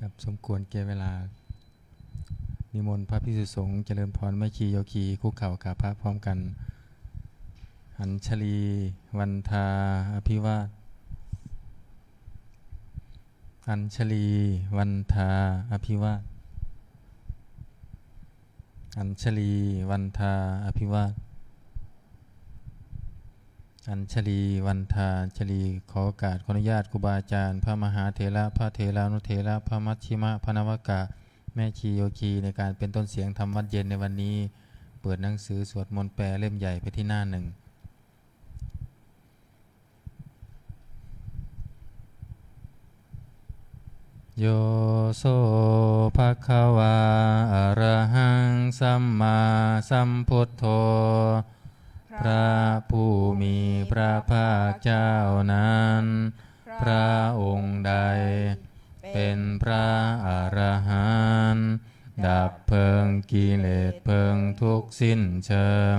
ครับสมควรแก่เวลานิมนต์พระภิกษุสงฆ์เจริญพรไม่คีโยคีคุกเข่ากราบพระพร้อมกันหัญชลีวันทาอภิวาทอัญชลีวันทาอภิวาทอัญชลีวันทาอภิวาทอัญชลีวันทาอัญชลีขอโอกาสขออนุญาตครูบาอาจารย์พระมหาเถระพระเถรานุเถระพระมัชชิมะพระนวกะแม่ชีโยคีในการเป็นต้นเสียงธรรมวัดเย็นในวันนี้เปิดหนังสือสวดมนต์แปลเล่มใหญ่ไปที่หน้าหนึ่งโยโสภะคะวาอะระหังสัมมาสัมพุทโธพระผู้มีพระภาคเจ้านั้นพระองค์ใดเป็นพระอรหันต์ดับเพลิงกิเลสเพลิงทุกข์สิ้นเชิง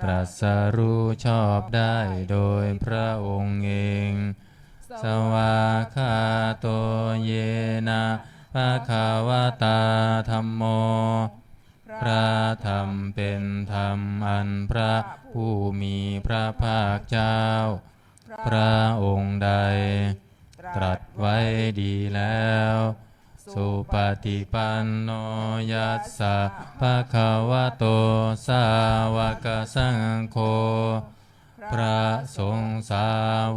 ตรัสรู้ชอบได้โดยพระองค์เองสวากขาโตเยนะภะคะวะตาธัมโมพระธรรมเป็นธรรมอันพระผู้มีพระภาคเจ้าพระองค์ใดตรัสไว้ดีแล้วสุปฏิปันโนยัสสะภะคะวะโตสาวกสังโฆพระสงฆ์สา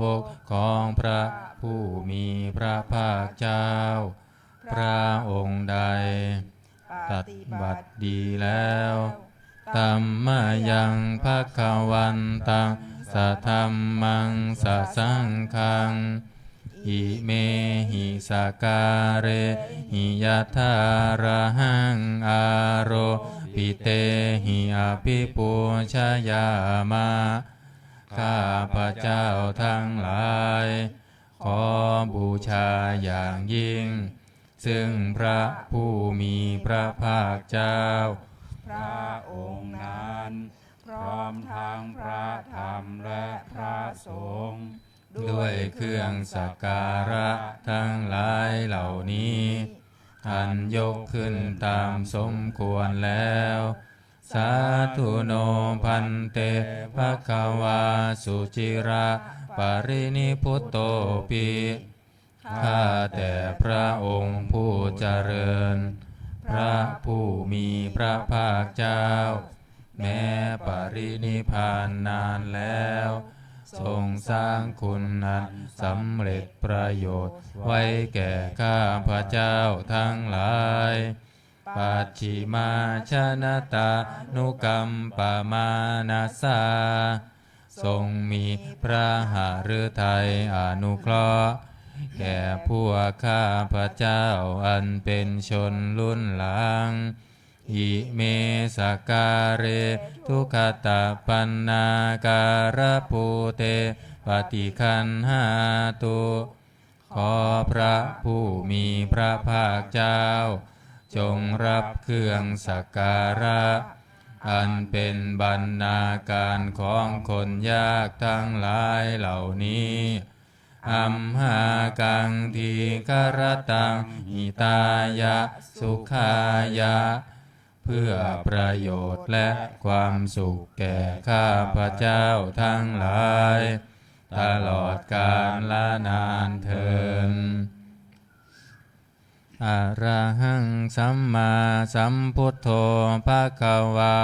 วกของพระผู้มีพระภาคเจ้าพระองค์ใดปฏิบัติดีแล้วธัมมายังภคะวันตังสัทธัมมังสัสสังฆังอิเมหิสการะหิยัตถาระหังอาโรปิเตหิอภิปูชยามะข้าพระเจ้าทั้งหลายขอบูชาอย่างยิ่งซึ่งพระผู้มีพระภาคเจ้าพระองค์นั้นพร้อมทั้งพระธรรมและพระสงฆ์ด้วยเครื่องสักการะทั้งหลายเหล่านี้อันยกขึ้นตามสมควรแล้วสาธุโนพันเตภควาสุจิระปรินิพุตโตปิข้าแต่พระองค์ผู้เจริญพระผู้มีพระภาคเจ้าแม้ปรินิพพานนานแล้วทรงสร้างคุณอันสำเร็จประโยชน์ไว้แก่ข้าพระเจ้าทั้งหลายปัจฉิมาชนะตานุกรรมปมานาสาทรงมีพระหฤทัยอนุเคราะห์แก่พวกข้าพระเจ้าอันเป็นชนรุ่นหลังอิเมสการะทุกขตาปันนาการะภูเตปฏิคันหาตุขอพระผู้มีพระภาคเจ้าจงรับเครื่องสักการะอันเป็นบรรณาการของคนยากทั้งหลายเหล่านี้อัมหากังทีคารตังหิตายะสุขายะเพื่อประโยชน์และความสุขแก่ข้าพระเจ้าทั้งหลายตลอดกาลละนานเทอญอะระหังสัมมาสัมพุทโธภควา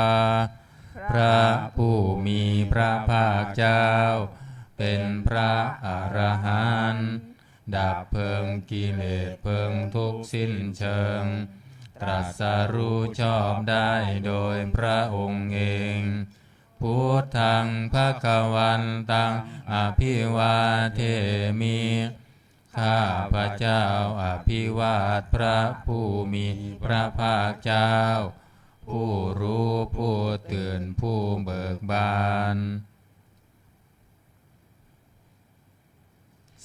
พระผู้มีพระภาคเจ้าเป็นพระอรหันต์ดับเพลิงกิเลสเพลิงทุกข์สิ้นเชิงตรัสรู้ชอบได้โดยพระองค์เองพุทธังภควันตังอภิวาเทมิข้าพระเจ้าอภิวาทพระผู้มีพระภาคเจ้าผู้รู้ผู้ตื่นผู้เบิกบาน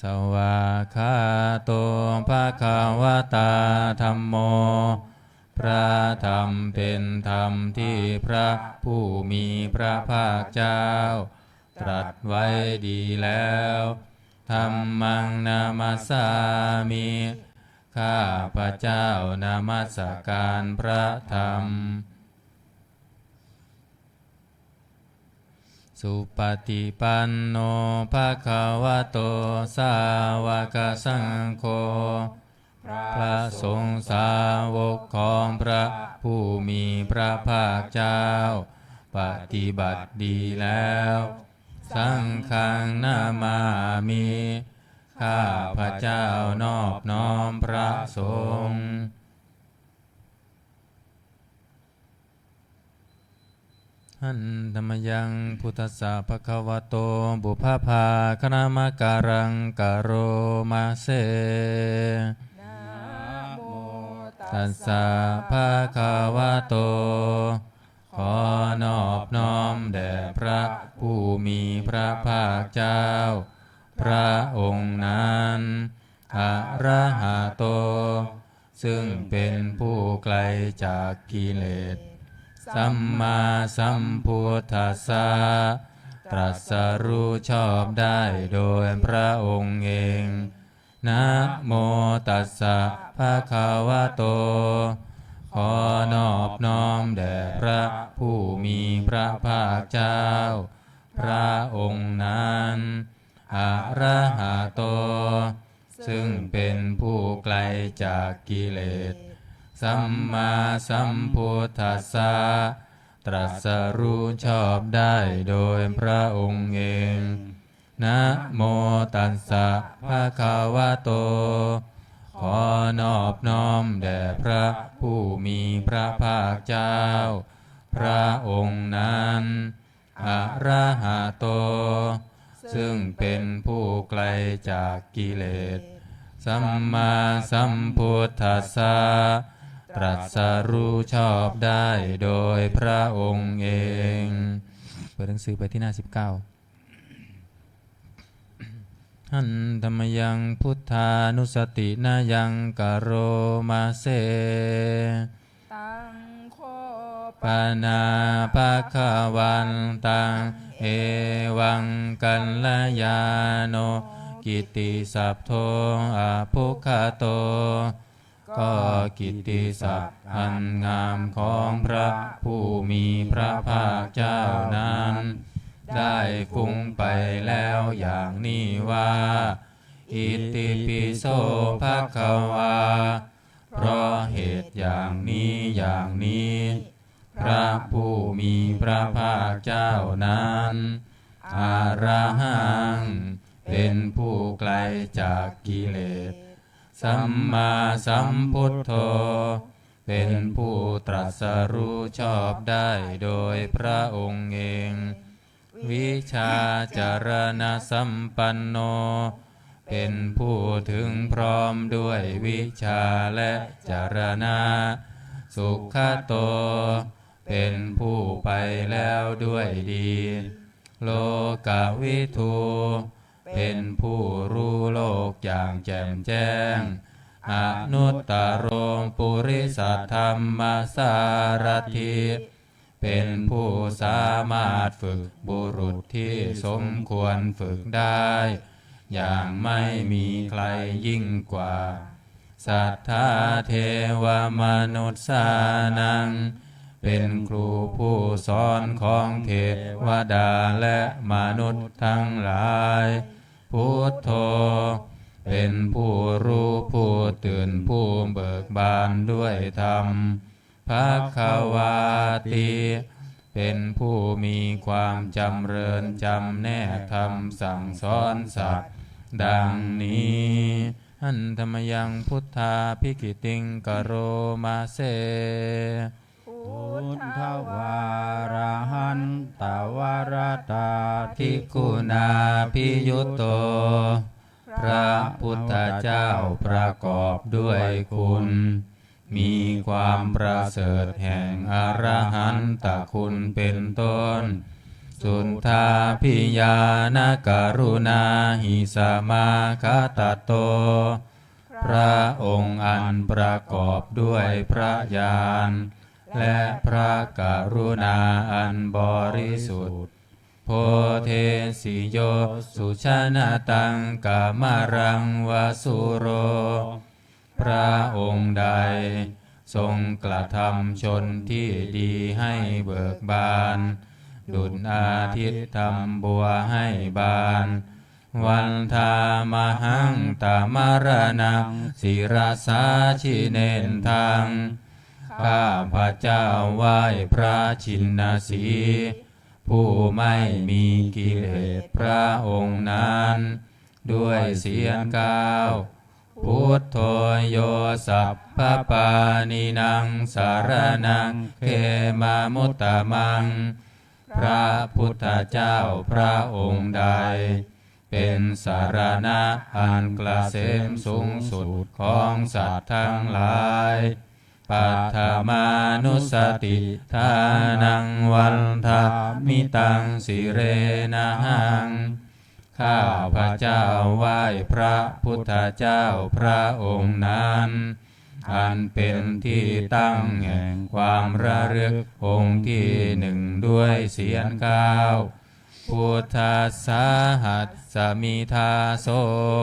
สวากขาโตภควตาธัมโมพระธรรมเป็นธรรมที่พระผู้มีพระภาคเจ้าตรัสไว้ดีแล้วธัมมังนามัสสามิข ข้าพระเจ้านมัสการพระธรรมสุปฏิปันโนภะคะวะโตสาวกสังโฆพระสงฆ์สาวกของพระผู้มีพระภาคเจ้าปฏิบัติดีแล้วสังฆังนามามิข้าพระเจ้านอบน้อมพระสงฆ์หันธรรมยังพุทธัสสะภะคะวะโตบุพพาคณามการังกโรมาเสนะโม ตัสสะภะคะวะโตขอนอบน้อมแด่พระผู้มีพระภาคเจ้าพระองค์นั้นอะระหะโตซึ่งเป็นผู้ไกลจากกิเลสสัมมาสัมพุทธัสสะตรัสรู้ชอบได้โดยพระองค์เองนะโมตัสสะภะคะวะโตขอนอบน้อมแด่พระผู้มีพระภาคเจ้าพระองค์นั้นอะระหะโตซึ่งเป็นผู้ไกลจากกิเลสสัมมาสัมพุทธัสสะตรัสรู้ชอบได้โดยพระองค์เองนะโมตัสสะภะคะวะโตขอนอบน้อมแด่พระผู้มีพระภาคเจ้าพระองค์นั้นอะระหะโตซึ่งเป็นผู้ไกลจากกิเลสสัมมาสัมพุทธัสสะตรัสรู้ชอบได้โดยพระองค์เองเปิดหนังสือไปที่หน้า19หันธรรมยังพุทธานุสตินายังกโรมาเสตังโคปานาภะคะวันตังเอวังกัลยาโนกิตติสัพโทอะภุคโตก็กิตติศัพท์อันงามของพระผู้มีพระภาคเจ้านั้นได้ฟุ้งไปแล้วอย่างนี้ว่าอิติปิโสภควาเพราะเหตุอย่างนี้พระผู้มีพระภาคเจ้านั้นอะระหังเป็นผู้ไกลจากกิเลสสัมมาสัมพุทโธเป็นผู้ตรัสรู้ชอบได้โดยพระองค์เองวิชาจารณสัมปันโนเป็นผู้ถึงพร้อมด้วยวิชาและจารณะสุขโตเป็นผู้ไปแล้วด้วยดีโลกวิทูเป็นผู้รู้โลกอย่างแจ่มแจ้งอนุตตรปุริสัทธัมมสารถิเป็นผู้สามารถฝึกบุรุษที่สมควรฝึกได้อย่างไม่มีใครยิ่งกว่าสัทธาเทวมนุษย์สานังเป็นครูผู้สอนของเทวดาและมนุษย์ทั้งหลายพุทโธเป็นผู้รู้ผู้ตื่นผู้เบิกบานด้วยธรรมภควาติเป็นผู้มีความจำเริญจำแนกธรรมสั่งสอนสัตว์ดังนี้หันธรรมยังพุทธาภิกิติงกโรมาเสพุทธวาระหันตวรตาภิกขุนาภิยุตโตพระพุทธเจ้าประกอบด้วยคุณมีความประเสริฐแห่งอรหันตคุณเป็นต้นสุนทาภิญาณกรุณาหิสมาคตโตพระองค์อันประกอบด้วยพระญาณและพระกรุณาอันบริสุทธิ์โพเทสิโยสุชนะตังกามรังวสุโรพ พระองค์ใดทรงกระทำชนที่ดีให้เบิกบานดุจอาทิตย์ทำบัวให้บานวันธามหังตามรนังศิรสาชิเนนทังข้าพระเจ้าไหว้พระชินสีผู้ไม่มีกิเลสพระองค์นั้นด้วยเสียงกล่าวพุทโธโยสัพพปานินังสารนังเขมามุตตมังพระพุทธเจ้าพระองค์ใดเป็นสารณะอันเกษมสูงสุดของสัตว์ทั้งหลายปัฏฐามานุสติทานังวันทามิตังสิเรนะหังข้าพระเจ้าไหว้พระพุทธเจ้าพระองค์นั้นอันเป็นที่ตั้งแห่งความระลึกองค์ที่หนึ่งด้วยเสียงกล่าวพุทธัสสะหัสสมิทาโส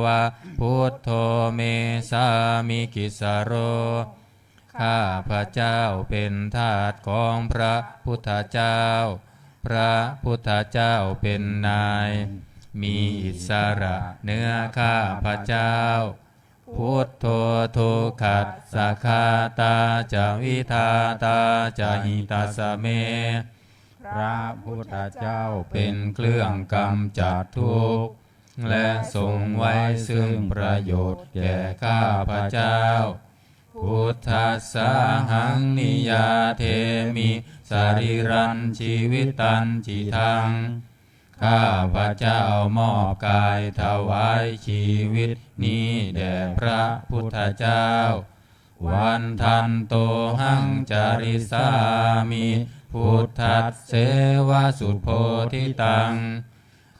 วะพุทโธเมสามิกิสโรข้าพระเจ้าเป็นทาสของพระพุทธเจ้าพระพุทธเจ้าเป็นนายมีอิสระเหนือข้าพระเจ้าพุทโธทุกขัสสะคาตาจะวิทาตาจะหิตาสเมพระพุทธเจ้าเป็นเครื่องกำจัดทุกข์และทรงไว้ซึ่งประโยชน์แก่ข้าพระเจ้าพุทธัสสะหังนิยาเทมิสรีรันชีวิตันจิทังข้าพระเจ้ามอบกายถวายชีวิตนี้แด่พระพุทธเจ้าวันทันโตหังจาริสามิพุทธัสเสวะสุโพธิตัง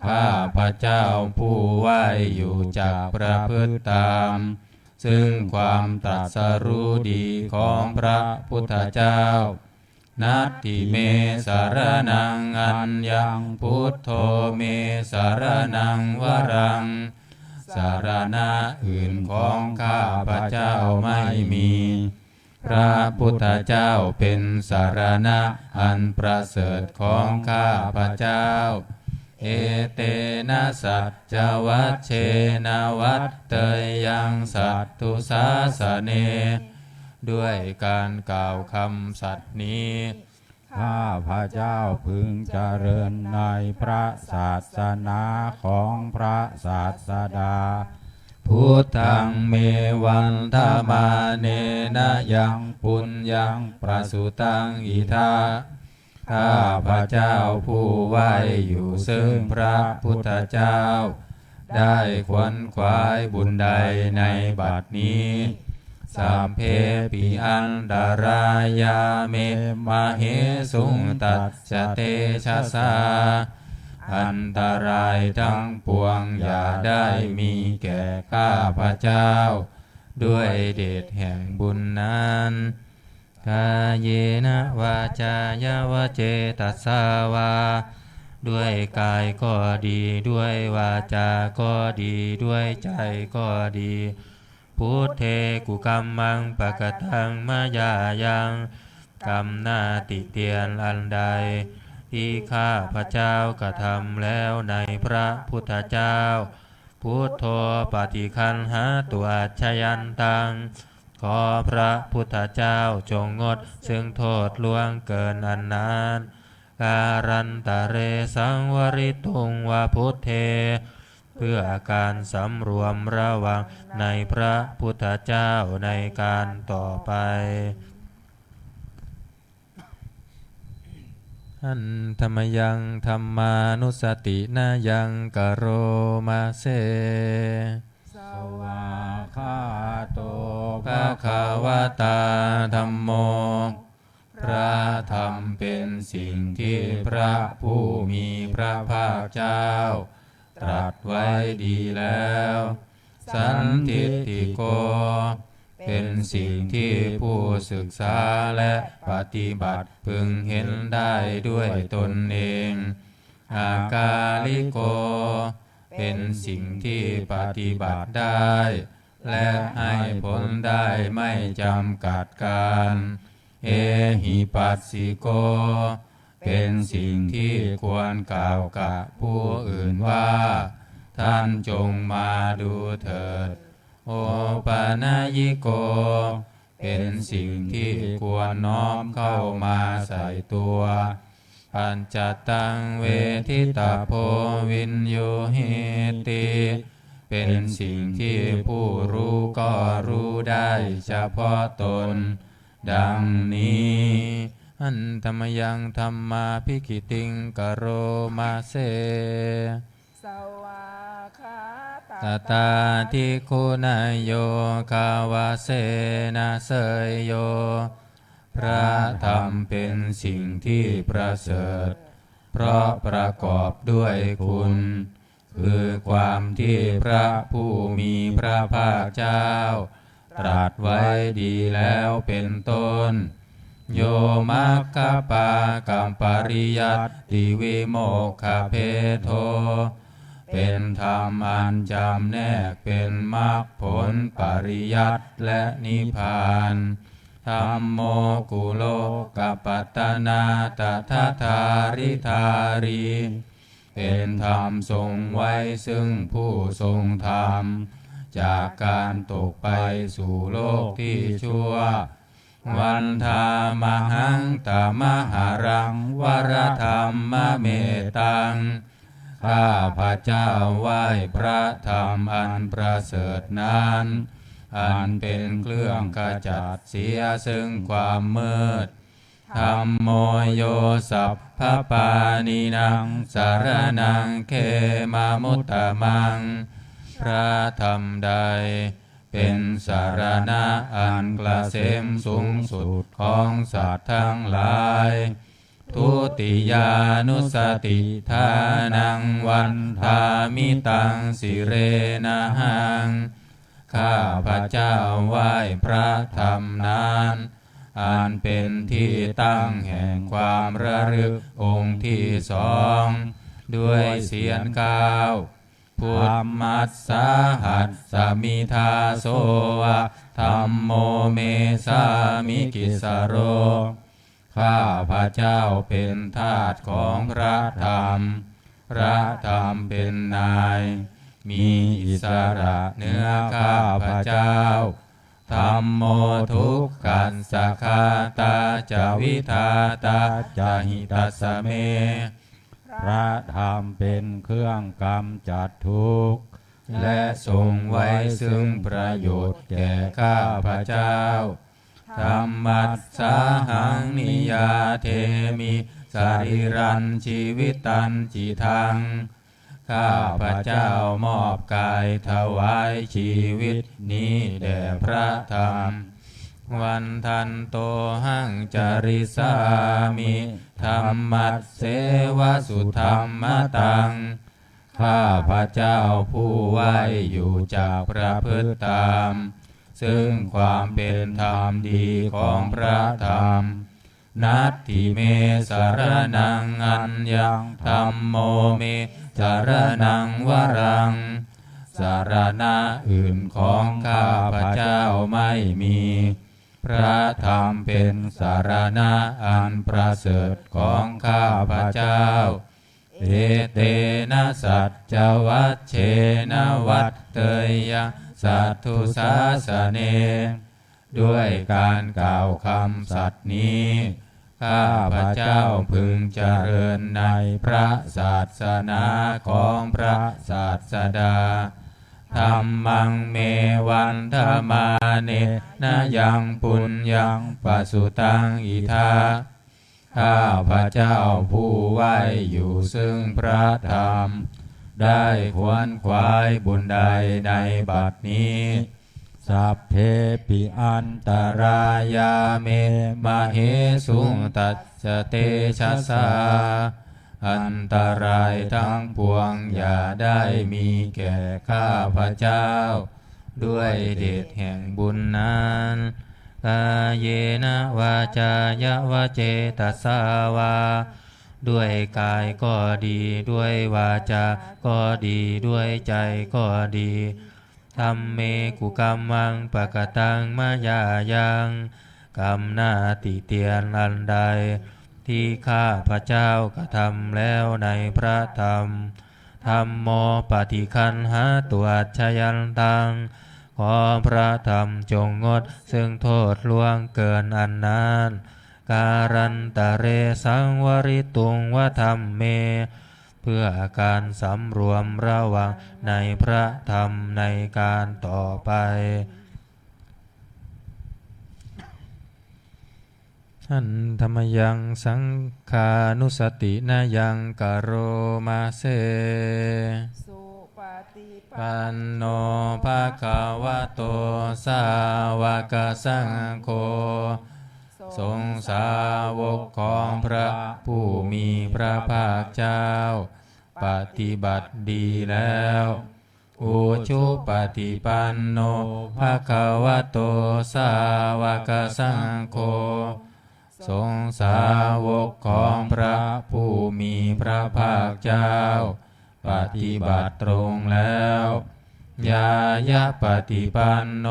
ข้าพระเจ้าผู้ไหวอยู่จากประพฤติตามซึ่งความตรัสรู้ดีของพระพุทธเจ้านัตถิเมสารนังอัญญังพุทโธเมสารนังวรังสารณะอื่นของข้าพระเจ้าไม่มีพระพุทธเจ้าเป็นสารณะอันประเสริฐของข้าพระเจ้าเอเตนะสัจจวัชเชนะวัตเตยังสัตตุสาสเนด้วยการกล่าวคำสัตย์นี้ข้าพระเจ้าพึงเจริญในพระศาสนาของพระศาสดาพุทธังเมวันธามาเนนะยังปุญญังประสุตังอิทาข้าพระเจ้าผู้ไหวอยู่ซึ่งพระพุทธเจ้าได้ขวนขวายบุญใดในบัดนี้สัมเพปิอันดารายาเมมาเหสุงตัสสะเตชะสาอันตรายทั้งปวงอย่าได้มีแก่ข้าพระเจ้าด้วยเดชแห่งบุญนั้นกายเยนะวาจายวเจตัสสาวาด้วยกายก็ดีด้วยวาจาก็ดีด้วยใจก็ดีพุทเทกุกัมมังปะกตังมายายังกรรมหน้าติเตียนอันใดที่ข้าพระเจ้ากระทำแล้วในพระพุทธเจ้าพุทโธปฏิคันหาตัวชยันตังขอพระพุทธเจ้าจงงดซึ่งโทษล่วงเกินอันนั้นการันตะเรสังวริตุงวาพุทเทเพื่อการสำรวมระวังในพระพุทธเจ้าในการต่อไปอันธรรมยังธรรมานุสตินายังกโรมาเสสวาคาโตภะคะวะตาธัมโมพระธรรมเป็นสิ่งที่พระผู้มีพระภาคเจ้าตรัสไว้ดีแล้วสันทิฏฐิโกเป็นสิ่งที่ผู้ศึกษาและปฏิบัติพึงเห็นได้ด้วยตนเองอากาลิโกเป็นสิ่งที่ปฏิบัติได้ และให้ผลได้ไม่จำกัดการเอหิปัสสิโกเป็นสิ่งที่ควรกล่าวกับผู้อื่นว่าท่านจงมาดูเถิดโอปานายิโกเป็นสิ่งที่ควรน้อมเข้ามาใส่ตัวปัญจตังเวทิตาโพวินโยหิติเป็นสิ่งที่ผู้รู้ก็รู้ได้เฉพาะตนดังนี้อันธรรมยังธรรมาภิกิติงกโรมาเสสวาคาตตาทิคุณายโยคาวาเสนาเสยโยพระธรรมเป็นสิ่งที่ประเสริฐเพราะประกอบด้วยคุณคือความที่พระผู้มีพระภาคเจ้าตรัสไว้ดีแล้วเป็นต้นโยมัคคปากัมปริยัตติวิโมกขเพโทเป็นธรรมอันจำแนกเป็นมรรคผลปริยัติและนิพพานธัมโมกุโลกปัตตนาตถาธาริธารีเป็นธรรมทรงไว้ซึ่งผู้ทรงธรรมจากการตกไปสู่โลกที่ชั่ววันธามหังตมหารังวรธรรมเมตังข้าพระเจ้าไหว้พระธรรมอันประเสริฐนั้นอันเป็นเครื่องขจัดเสียซึ่งความมืดธัมโมโยสัพพปานินังสารนังเขมามุตตมังพระธรรมใดเป็นสารณะอันเกษมสูงสุดของสัตว์ทั้งหลายทุติยานุสติทานังวันทามิตังสิเรนะหังข้าพระเจ้าไหว้พระธรรมนั้นอันเป็นที่ตั้งแห่งความระลึกองค์ที่สองด้วยเสียงกล่าวพุทธมัสสาหัสสมิทาโสวะธัมโมเมสามิกิสโรข้าพระเจ้าเป็นทาสของพระธรรมพระธรรมเป็นนายมีอิสระเหนือข้าพระเจ้าธัมโมทุกขันสคาตาจาวิทาตาจาหิตัสสะเมพระธรรมเป็นเครื่องกำจัดทุกข์และทรงไว้ซึ่งประโยชน์แก่ข้าพระเจ้าธัมมัสสาหังนิยาเทมิสรีรันชีวิตันจิทังข้าพระเจ้ามอบกายถวายชีวิตนี้แด่พระธรรมวันทันโตหังจาริสามิธัมมัสเสวสุธรรมตังข้าพระเจ้าผู้ไหวอยู่จากพระพฤติตามซึ่งความเป็นธรรมดีของพระธรรมนัตถิเมสารนังอัญญังธัมโมเมสารนังวรังสารณะอื่นของข้าพระเจ้าไม่มีพระธรรมเป็นสารณะอันประเสริฐของข้าพระเจ้าเอเตนะสัจจวัชเชนะวัตเตยะสัทธุสาสเนด้วยการกล่าวคำสัตย์นี้ข้าพระเจ้าพึงเจริญในพระศาสนาของพระศาสดาธัมมังเมวันธมาเนนะยังปุญญังปสุตังอิทาข้าพระเจ้าผู้ไหวอยู่ซึ่งพระธรรมได้ขวนขวายบุญใดในบัดนี้สัพเพปิอันตรายาเมมเหสุงตัสสะเตชะสาอันตรายทั้งปวงอย่าได้มีแก่ข้าพระเจ้าด้วยเดชแห่งบุญนั้นกายเยนะวาจายะวะเจตสาวาด้วยกายก็ดีด้วยวาจาก็ดีด้วยใจก็ดี ธัมเมกุกัมมังปะกตังมายายังกรรมหน้าติเตียนอันใดที่ข้าพระเจ้ากระทำแล้วในพระธรรมธัมโมปฏิคันหาตัวชยันตังขอพระธรรมจงงดซึ่งโทษล่วงเกินอันนั้นการันตะเรสังวริตุงวธรรมเมเพื่อการสำรวมระวังในพระธรรมในการต่อไปอันธรรมยังสังขานุสตินายังกโรมาเสสุปฏิปั ปั น นโนภะคะวะโตสาวกสังโฆสงฆ์สาวกของพระผู้มีพระภาคเจ้าปฏิบัติดีแล้วอุชุปฏิปันโนภะคะวะโตสาวกสังโฆสงฆ์สาวกของพระผู้มีพระภาคเจ้าปฏิบัติตรงแล้วยายะปฏิปันโน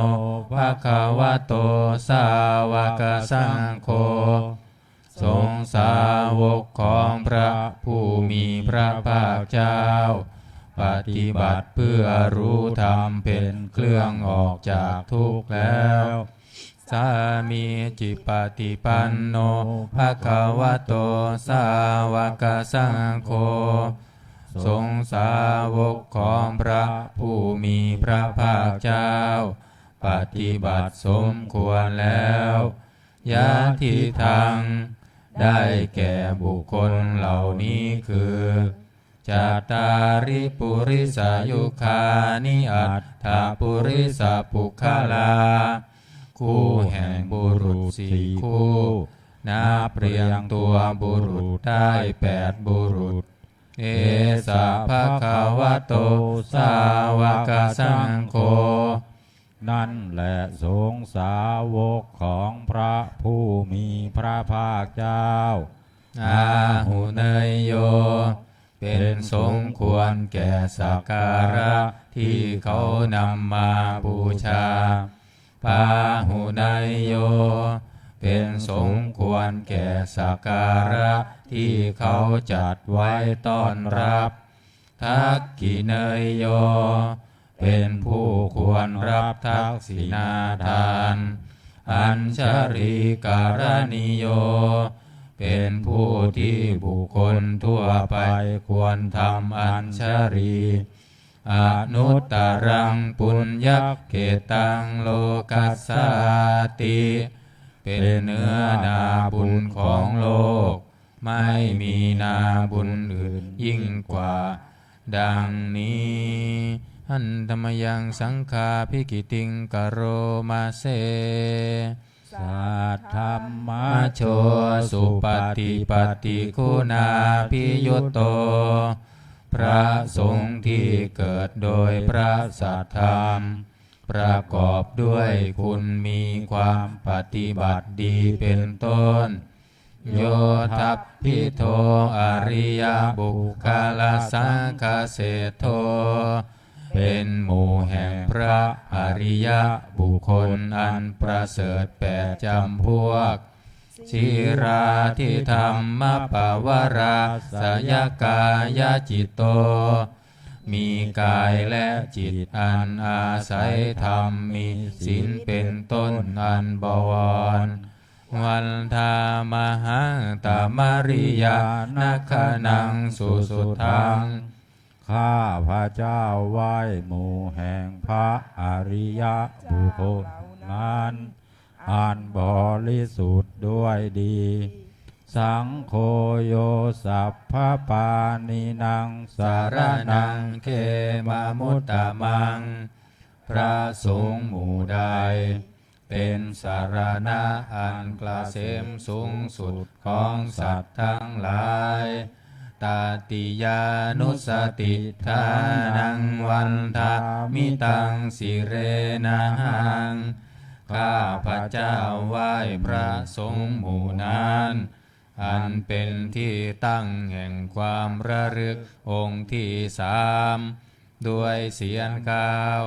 ภะคะวะโตสาวกสังโฆสงฆ์สาวกของพระผู้มีพระภาคเจ้าปฏิบัติเพื่อรู้ธรรมเป็นเครื่องออกจากทุกข์แล้วสามีจิปฏิปันโนภะคะวะโตสาวกสังโฆสงฆ์สาวกของพระผู้มีพระภาคเจ้าปฏิบัติสมควรแล้วยะทิทังได้แก่บุคคลเหล่านี้คือจัตตาริปุริสายุคานิอัตถปุริสปุคลาคู่แห่งบุรุษสี่คู่นับเรียงตัวบุรุษได้8บุรุษเอสะภะคะวะโตสาวกสังโฆนั่นแหละสงฆ์สาวกของพระผู้มีพระภาคเจ้าอาหุเนยโยเป็นสมควรแก่สักการะที่เขานำมาบูชาปาหุเนยโยเป็นสมควรแก่สักการะที่เขาจัดไว้ต้อนรับทักขิเนยโยเป็นผู้ควรรับทักษิณาทานอัญชริการณิโยเป็นผู้ที่บุคคลทั่วไปควรทำอัญชรีอนุตตรังปุญญเกตังโลกัสสาติเป็นเนื้อนาบุญของโลกไม่มีนาบุญอื่นยิ่งกว่าดังนี้หันธรรมยังสังฆาภิกิติงกโรมาเสสัทธัมมะโชสุปฏิปฏิคุณาภิยุตโตพระสงฆ์ที่เกิดโดยพระสัทธรรมประกอบด้วยคุณมีความปฏิบัติดีเป็นต้นโยทัพพิโทอริยบุคลสังฆเสโทเป็นหมู่แห่งพระอริยบุคคลอันประเสริฐ8จำพวกชิราทิธรรมปวราสยกายจิตโตมีกายและจิตอันอาศัยธรรมมีศีลเป็นต้นอันบวรวันธามหังตมริยานัคนังสุสุทังข้าพระเจ้าไหว้หมู่แห่งพระอริยบุคคลนั้นอันบริสุทธิ์ด้วยดีสังโฆโยสัพพปานินังสารนังเขมามุตตะมังพระสงฆ์หมู่ใดเป็นสารณะอันเกษมสูงสุดของสัตว์ทั้งหลายตติยานุสติทานังวันทามิตังสิเรนะหังข้าพระเจ้าไหว้พระสงฆ์หมู่นั้นอันเป็นที่ตั้งแห่งความระลึกองค์ที่3ด้วยเสียงกล่าว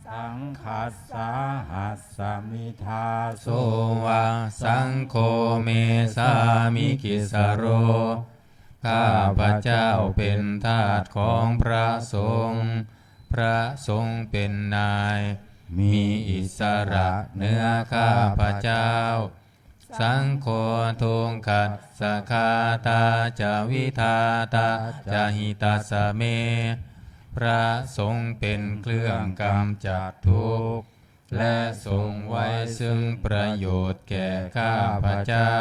ส สังคัสสาหัสสมิทาโส โสวาสังโฆเมสามิกิสโรข้าพระเจ้าเป็นทาสของพระสงฆ์พระสงฆ์เป็นนายมีอิสระเหนือข้าพระเจ้าสังโฆทุงคัสสะคาตาจาวิทาตาจาหิตาสเมพระสงฆ์เป็นเครื่องกำจัดทุกข์และทรงไว้ซึ่งประโยชน์แก่ข้าพระเจ้า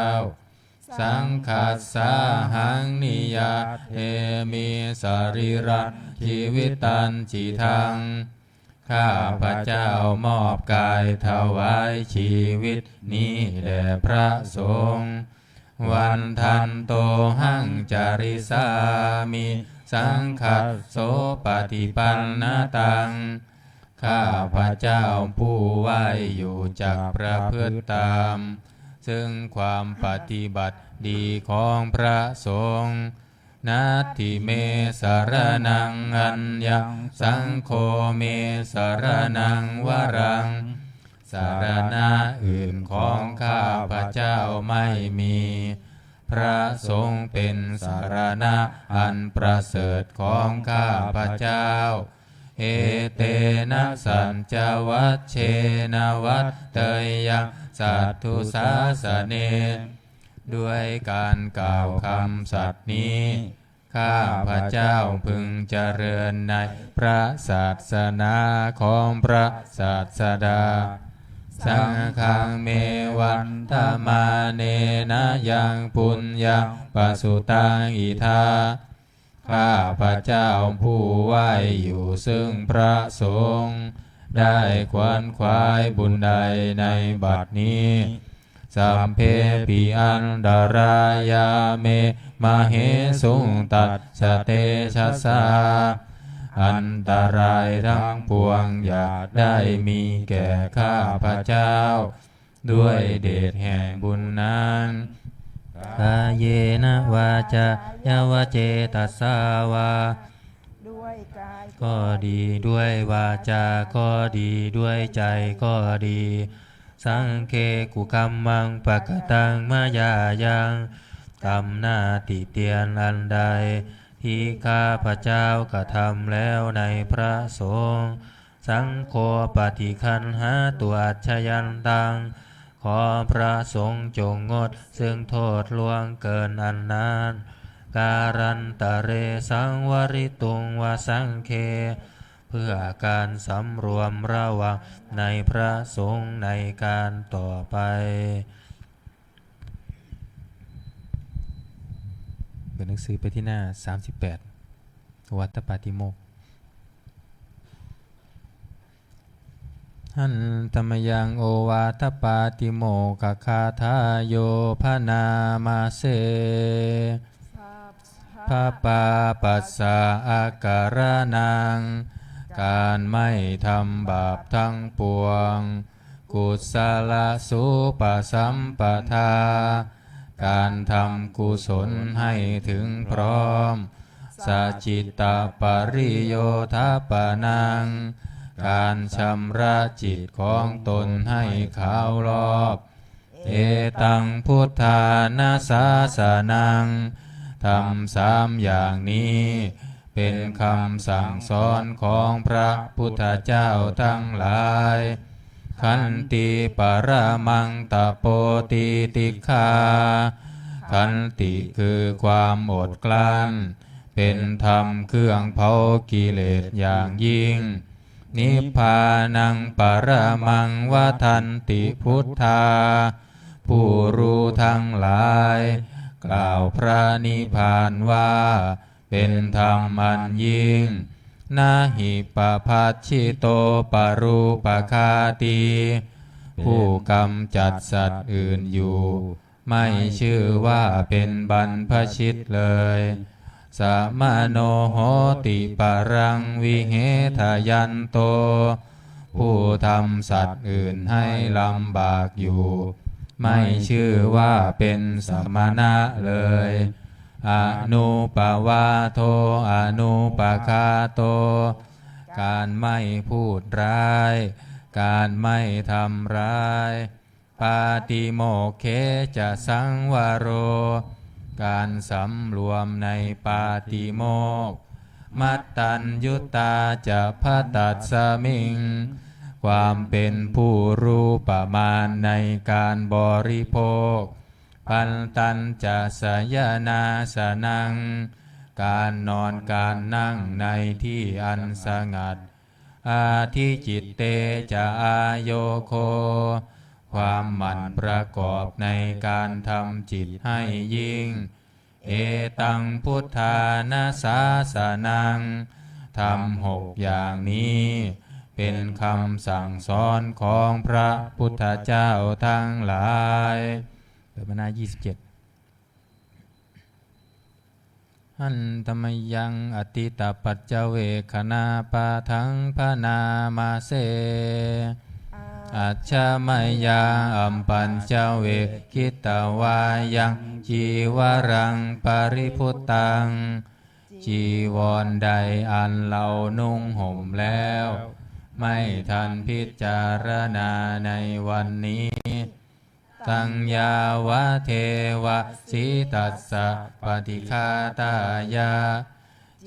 สังคัสสาหังนิยาเทมิสรีระชีวิตันจิทังข้าพระเจ้ามอบกายถวายชีวิตนี้แด่พระสงฆ์วันทันโตหังจาริสามิสังคัสโสปฏิปันนะตังข้าพระเจ้าผู้ไหวอยู่จักประพฤติตามซึ่งความปฏิบัติดีของพระสงฆ์นัตถิเมสรนังอัญญังสังโฆเมสรนังวรังสารณะอื่นของข้าพระเจ้าไม่มีพระสงฆ์เป็นสารณะอันประเสริฐของข้าพระเจ้าเอเตนะสัญจวัชเชนะวัตเตยังสัตถุสาสเนด้วยการกล่าวคำสัตย์นี้ข้าพระเจ้าพึงเจริญในพระศาสนาของพระศาสดาสังฆังเมวันธมาเนนะยังปุญญังปสุตังอิทาข้าพระเจ้าผู้ไหวอยู่ซึ่งพระสงฆ์ได้ขวนขวายบุญใดในบัดนี้สัมเพปิอันดารายาเมมาเหสุงตัดสเตชะสาอันตรายทั้งปวงอย่าได้มีแก่ข้าพระเจ้าด้วยเดชแห่งบุญนั้นกาเยนะวาจายาวเจตัสสาวาด้วยกาย ก็ดีด้วยวาจาก็ดีด้วยใจก็ดีสังเคกุคัมมังปะกตังมายายังกรรมหน้าติเตียนอันใดที่ข้าพระเจ้ากระทำแล้วในพระสงฆ์สังโฆปฏิคันหาตัวอัจฉยันตังขอพระสงฆ์จงงดซึ่งโทษล่วงเกินอันนั้นการันตะเรสังวริตุงวสังเคเพื่อการสำรวมระวังในพระสงฆ์ในการต่อไปเปิดหนังสือไปที่หน้า38วัตตปาติโมกข์หันธรรมยังโอวาทปาติโมกขคาทาโยพนามาเสพระปาปัสสะอาการนังการไม่ทำบาปทั้งปวงกุศลสุปสัมปทาการทำกุศลให้ถึงพร้อมสัจจิตตปริโยทปนังการชำระจิตของตนให้ขาวรอบเอตังพุทธานาสาสนังทำ3อย่างนี้เป็นคำสั่งสอนของพระพุทธเจ้าทั้งหลายขันติปรมังตโปติติฆาขันติคือความอดกลั้นเป็นธรรมเครื่องเผากิเลสอย่างยิ่งนิพพานังปรมังวทันติพุทธาผู้รู้ทั้งหลายกล่าวพระนิพพานว่าเป็นธรรมอันยิ่งนาหิปภัชชิโตปรูปคาตีผู้กำจัดสัตว์อื่นอยู่ไม่ชื่อว่าเป็นบรรพชิตเลยสามโนโหติปรังวิเหทยันโตผู้ทำสัตว์อื่นให้ลำบากอยู่ไม่ชื่อว่าเป็นสมณะเลยอนุปวาโทอนุปคาโต การไม่พูดร้าย การไม่ทำร้าย ปาติโมกข์เขจะสังวโร การสำรวมในปาติโมกข์มัตตัญญุตาจะพตัสสมิง ความเป็นผู้รู้ประมาณในการบริโภค พันตัญจะสยนาสนัง การนอนการนั่งในที่อันสงัด อาทิจิตเตจะอายโยโค ความหมั่นประกอบในการทำจิตให้ยิ่ง เอตังพุทธานาสาสนังทำ6อย่างนี้เป็นคำสั่งสอนของพระพุทธเจ้าทั้งหลายเปิดหน้า27หันตมยังอติตปัจเจเวคณาปาทังพนามาเสอัจฉมยาอัมปัญจเวกิตวายังจีวรังปริพุตตังจีวรใดอันเรานุ่งห่มแล้วไม่ทันพิจารณาในวันนี้ตังยาวะเทวะสิตัสสะปฏิฆาตายา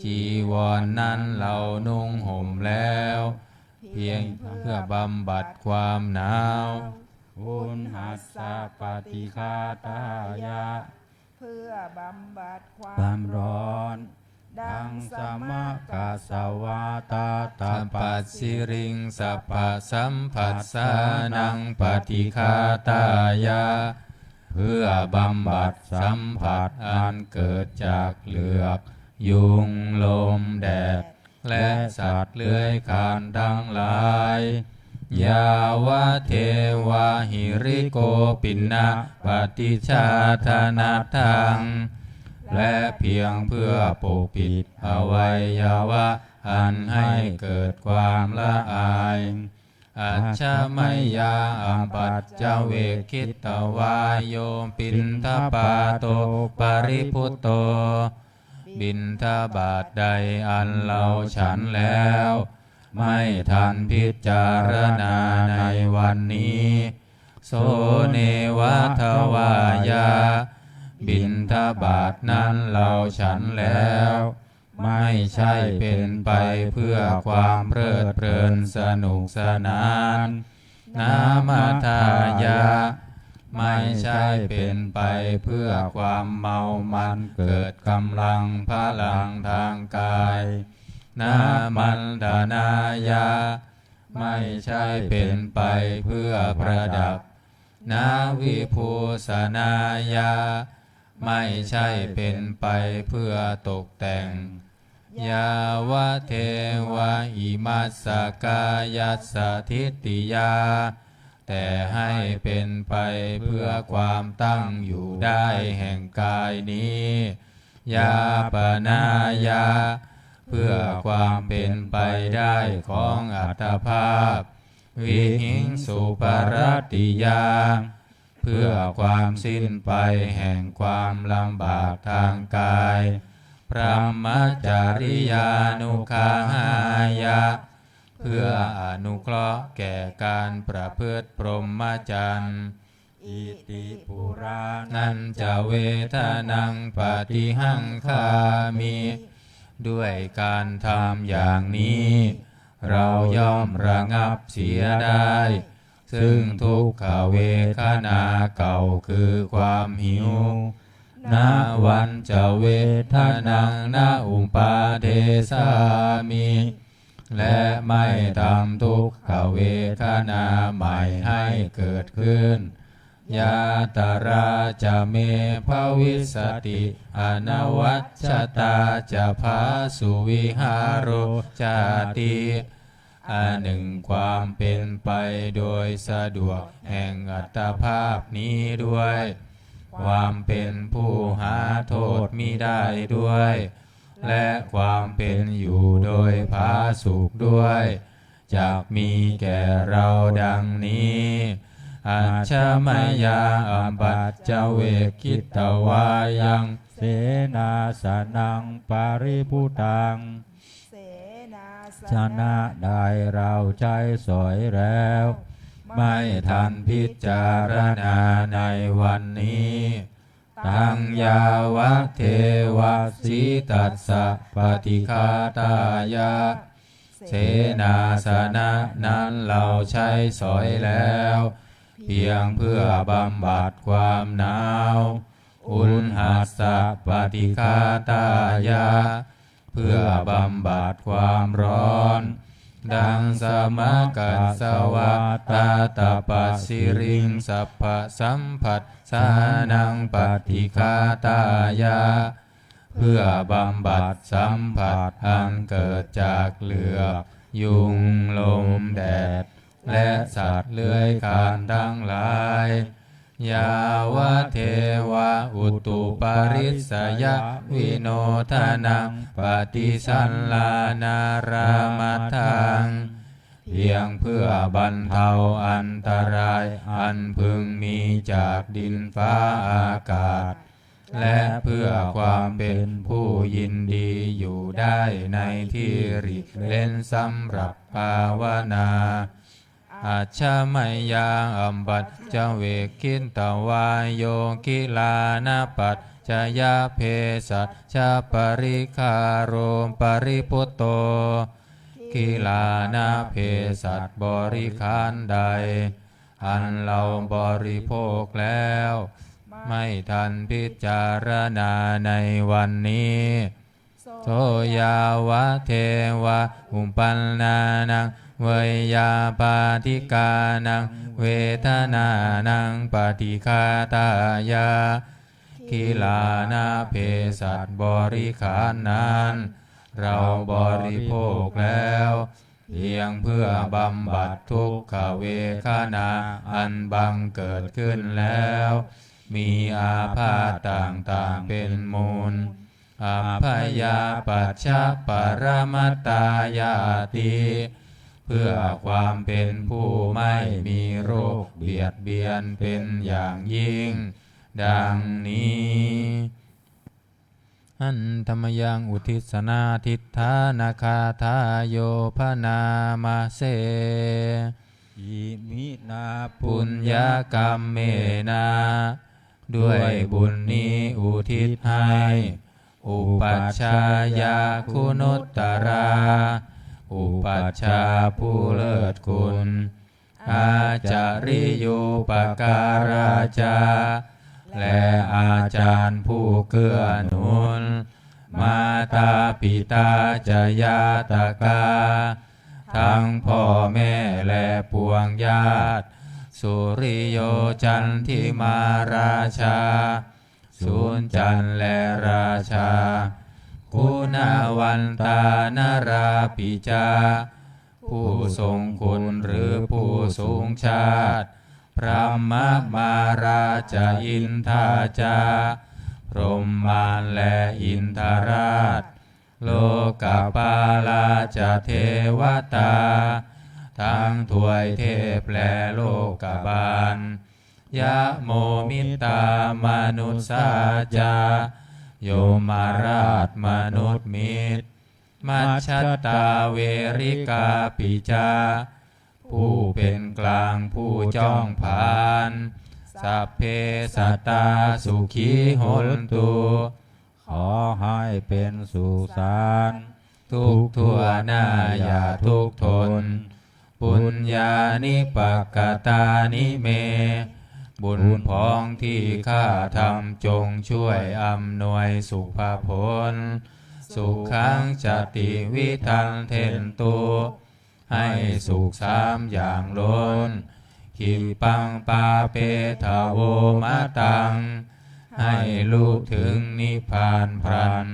จีวรนั้นเรานุ่งห่มแล้วเพียงเพื่อบำบัดความหนาวอุณหัสสะปฏิฆาตายะเพื่อบำบัดคควาว าม ม ร้อนดังสมกาสวาตาตา ปัสสิริงสัพพะสัมผัสสานังปฏิฆาตายะเพื่อบำบัดสัมผัสอันเกิดจากเหลือกยุงลมแดดและสัตว์เลื้อยคลานทั้งหลายยาวะเทวะหิริโกปินนะปฏิชาธนาทังและเพียงเพื่อปกปิดอวัยวะอันให้เกิดความละอายอัจฉมยาอัมปัจจเวคิตวายโยปินทปาโตปริพุตโตบิณฑบาตใดอันเราฉันแล้วไม่ทันพิจารณาในวันนี้โสเนวะทวายาบิณฑบาตนั้นเราฉันแล้วไม่ใช่เป็นไปเพื่อความเพลิดเพลินสนุกสนานนามาทายาไม่ใช่เป็นไปเพื่อความเมามันเกิดกำลังพลังทางกายนามันดานายาไม่ใช่เป็นไปเพื่อประดับนาวิภูสนายาไม่ใช่เป็นไปเพื่อตกแต่งยาวะเทวะอิมัสสกายัสสทิฏฐิยาแต่ให้เป็นไปเพื่อความตั้งอยู่ได้แห่งกายนี้ยาปนายาเพื่อความเป็นไปได้ของอัตภาพวิหิงสุปรติยาเพื่อความสิ้นไปแห่งความลำบากทางกายพระมจาริยานุคาหายะเพื่ออนุเคราะห์แก่การประพฤติพรหมจรรย์อิติปุรานันจะเวทนังปฏิหังคามิด้วยการทำอย่างนี้เราย่อมระงับเสียได้ซึ่งทุกขเวทนาเก่าคือความหิวนาวันจะเวทนังนาอุปาเทสามิและไม่ทำทุกขเวทนาใหม่ให้เกิดขึ้นยาตราจะเมภวิสติอนวัชชตาจะภาสุวิหารโรจาติอันหนึ่งความเป็นไปโดยสะดวกแห่งอัตภาพนี้ด้วยความเป็นผู้หาโทษมิได้ด้วยและความเป็นอยู่โดยผาสุกด้วยจักมีแก่เราดังนี้อัจฉมยาอัมปัจจเวคิตวายังเสนาสนังปาริพุตังเสน นาส ชนะได้เราใจสอยแล้ว ไม่ทันพิจารณาในวันนี้ตังยาวะเทวะสีตัสสะปฏิฆาตายะเสนาสนะนั้นเราใช้สอยแล้ว เพียงเพื่อบำบัดความหนาวอุณหัสสะปฏิฆาตายะเพื่อบำบัดความร้อนดังสมกัสสวะตาตาปัสสิริงสัพพสัมผัสสานังปฏิฆาตายะเพื่อบำบัดสัมผัสอันเกิดจากเหลือกยุงลมแดดและสัตว์เลื้อยคลานทั้งหลายยาวะเทวะอุตุปาริสยะวิโนทานังปฏิสันลานารามัตถังเพียงเพื่อบรรเทาอันตรายอันพึงมีจากดินฟ้าอากาศและเพื่อความเป็นผู้ยินดีอยู่ได้ในที่หลีกเล่นสำหรับภาวนาอาชาไมยังอัมบัตจเวกินตวายโยกิลานาปัจจยาเพสัชชาปริคารโรปริพุตโตกิลานาเพสัชบริขารใดอันเราบริโภคแล้วไม่ทันพิจารณาในวันนี้โสยาวะเทวะอุปันนานังเวยาปาติกานังเวทนานังปฏิฆาตายะกิลานาเพสัชบริขารนั้นเราบริโภคแล้วเพียงเพื่อบำบัดทุกขเวทนาอันบังเกิดขึ้นแล้วมีอาพาธต่างๆเป็นมูลอัพพยาปัชชะปรมัตตายาติเพื่อความเป็นผู้ไม่มีโรคเบียดเบียนเป็นอย่างยิ่งดังนี้อันธรรมยังอุทิศนาทิฏฐานาคาทาโยพนามาเสอิมินาปุญญกรรมเมนาด้วยบุญนี้อุทิศให้อุปัชฌายาคุณุตตราอุปัชฌาย์ผู้เลิศคุณอาจาริโยปการาจาและอาจารย์ผู้เกื้อหนุนมาตาปิตาจยาตกาทั้งพ่อแม่และปวงญาติสุริโยจันทิมาราชาสุนจันทร์และราชาคุณวันตานราปิจาผู้ทรงคุณหรือผู้สูงชาติพระมมาราชอินทาจาพรหมานและอินทราชโลกปาลาจเทวตาทั้งถวยเทพและโลกบาลยะโมมิตามนุสสาจาโยมาราชมนุษย์มิตรมัชฌตาเวริกาปิจาผู้เป็นกลางผู้จ้องผ่านสัพเพสัตตาสุขีโหนตุขอให้เป็นสุสานทุกทั่วหน้าอย่าทุกทนปุญญานิปักกตานิเมบุญพ้องที่ข้าทำจงช่วยอำนวยสุภผลสุขังจติวิทันเทนตุให้สุขสามอย่างล้นขิปังปาเปทาโวมะตังให้ลูกถึงนิพพานพรัน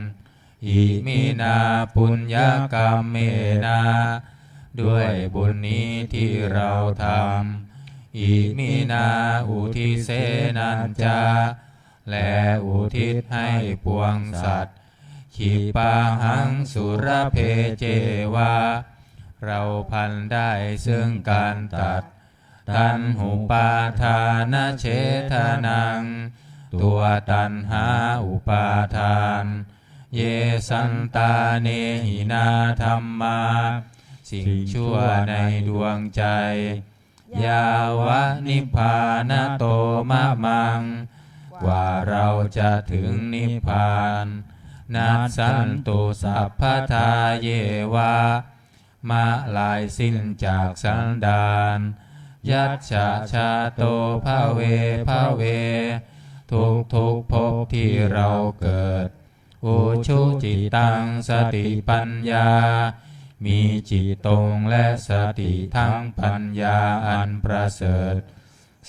อิมินาปุญญกรรมเมนาด้วยบุญนี้ที่เราทำอิมินาอุทิเสนัญจาและอุทิศให้ปวงสัตว์ขิปังหังสุรเพเจวาเราพันได้ซึ่งการตัดตัณหุปาทานเฉทนังตัวตัณหาอุปาทาน เยสันตาเนหินาธัมมาสิ่งชั่วในดวงใจยาวะนิพพานโตมะมังกว่าเราจะถึงนิพพานนัสสันตุสัพพทาเยวะมาลายสิ้นจากสันดานยัจฉาชาโตภาเวภาเวทุกภพที่เราเกิดอุชุจิตังสติปัญญามีจิตตรงและสติทั้งปัญญาอันประเสริฐ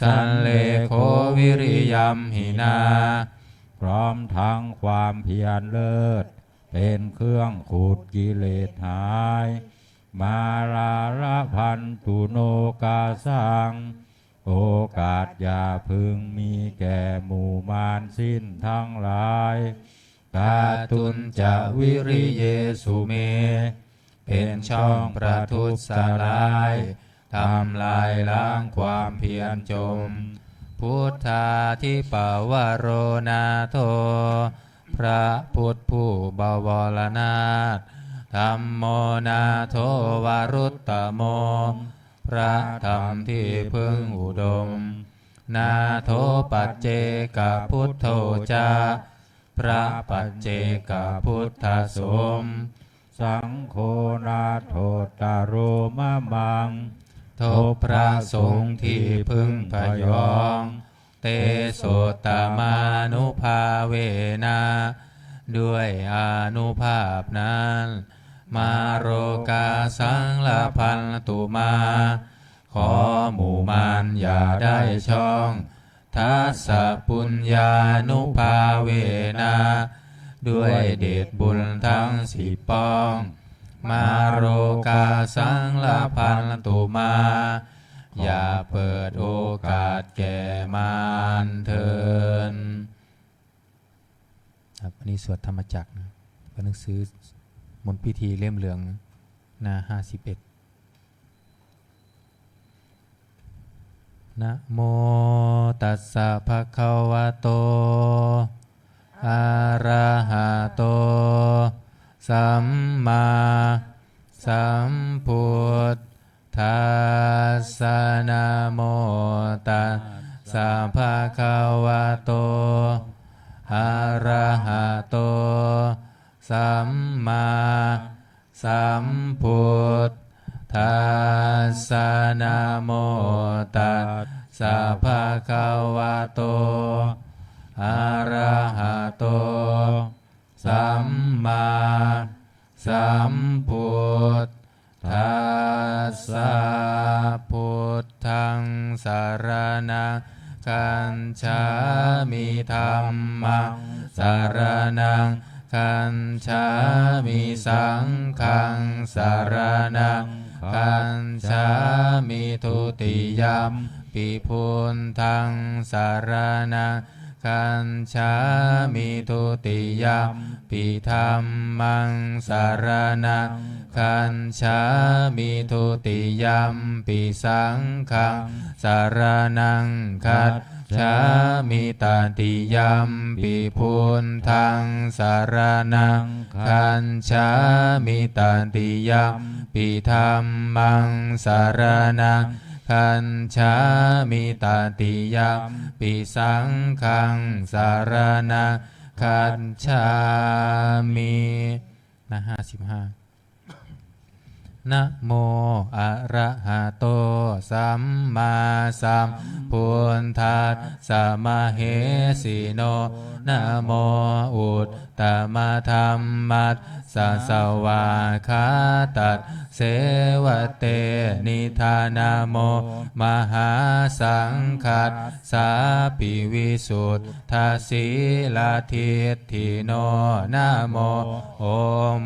สันเลโควิริยัมหินาพร้อมทั้งความเพียรเลิศเป็นเครื่องขูดกิเลสหายมาลาละพันตุโนกาสังโอกาสอย่าพึงมีแก่หมู่มารสิ้นทั้งหลายกาตุนจะวิริเยสุเมเป็นช่องประทุษร้ายทำลายล้างความเพียรจมพุทธาทิปวโรนาโทพระพุทธผู้บวรนาถธัมโมนาโทวารุตตโมพระธรรมที่พึงอุดมนาโทปัจเจกพุทโธจาพระปัจเจกพุทธสมสังโฆนาโทตาโรมะมังโทพระสงฆ์ที่พึงพยองเตโสตมานุภาเวนะด้วยอานุภาพนั้นมาโรกาสังลพันตุมาขอหมู่มารอย่าได้ช่องทัสสะปุญญานุภาเวนะด้วยเดชบุญทั้งสิบปองมาโรกาสังลพันตุมาอย่าเปิดโอกาสแก่มารเถิดครับอันนี้สวดธรรมจักรนะก็หนังสือมนต์พิธีเล่มเหลืองหน้า51นะโมตัสสะภะคะวะโตอะระหะโตสัมมาสัมพุทธัสสะนะโมตัสสะภะคะวะโตอะระหะโตสัมมาสัมพุทธัสสะนะโมตัสสะภะคะวะโตอะระหะโตสัมมาสัมพุทธัสสะพุทธังสรณังคัจฉามิธัมมังสรณังคัจฉามิสังฆังสรณังคัจฉามิทุติยัมปิพุทธังสรณังคัจฉามิทุติยัมปิธัมมังสรณังคัจฉามิทุติยัมปิสังฆังสรณังคัจฉามิตติยัมปิพุทธังสรณังคัจฉามิตติยัมปิธัมมังสรณังคัจฉามิตติยัมปิสังฆังสรณังคัจฉามินะ55นะโมอะระหะโตสัมมาสัมพุทธัสสะมะเหสิโนนะโมอุตตมะธัมมัสสะสวาคาตัสเสวะเตนิธานาโมมหาสังคัสสาปิวิสุทธาสีลาทิฏฐิโนนะโมโอ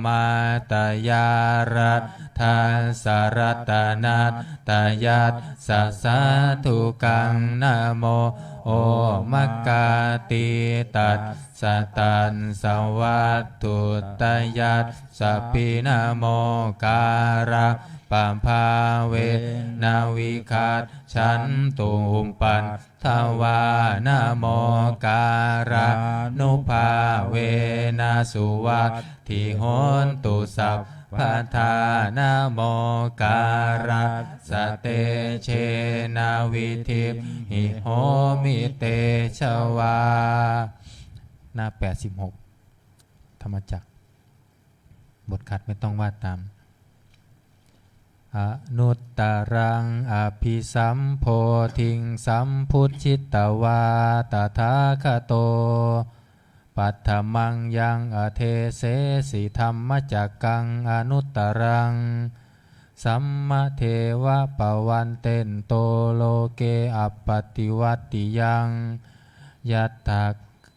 มาตยารัตทัสสะรัตนัตตยัสสะสาธุกังนะโมโอ โอมักกาติตัสสะตันสวัตถุตยัสสะปินะโมการะปัมภาเวนาวิคัตฉันตุมปันทวานะโมการะนุภาเวนะสุวัตถิโหนตุสัพพทานะโมการะสะเตเชนาวิธิหิโหมิเตชวาหน้า86ธรรมจักรบทคัดไม่ต้องวาดตามอนุตตรังอภิสัมโพธิงสัมพุทธิตวาตถาคโตปัฏฐมังยังอเทเสสิธรรมจักกังอนุตตรังสัมมาเทวะปวันเตนโตโลเกอัปปติวัตติยังยัตถ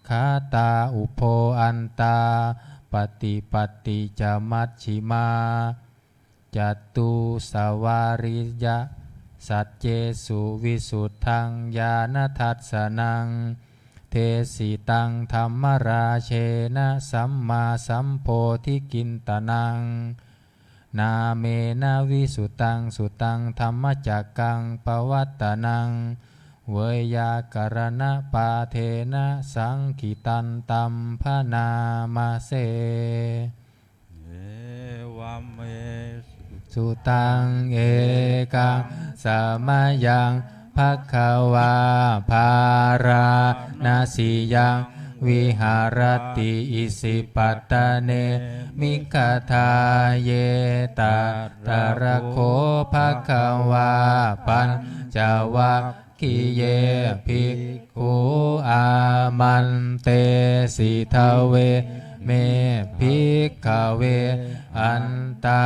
คาตาอุโพอันตาปฏิปัตติจมัชชิมาจัตตุสวาริยะสัจเจสุวิสุทธังญาณทัสสนังเทสิตังธรรมราเชนะสัมมาสัมโพธิกินตนังนาเมนะวิสุตังสุตังธรรมจักกังปวัตตนังเวยากรณปาเทนะสังขิตันตัมพนามาเสเอวัมเมสุตังเอกังสมายังภัคควาภารานาสิยังวิหารติอิสิปัตตะเนมิคทาเยตาตระโคภัคควาปัญจวัคคีเยภิกขุอามันเตสิทเวเมภิกขเวอันตา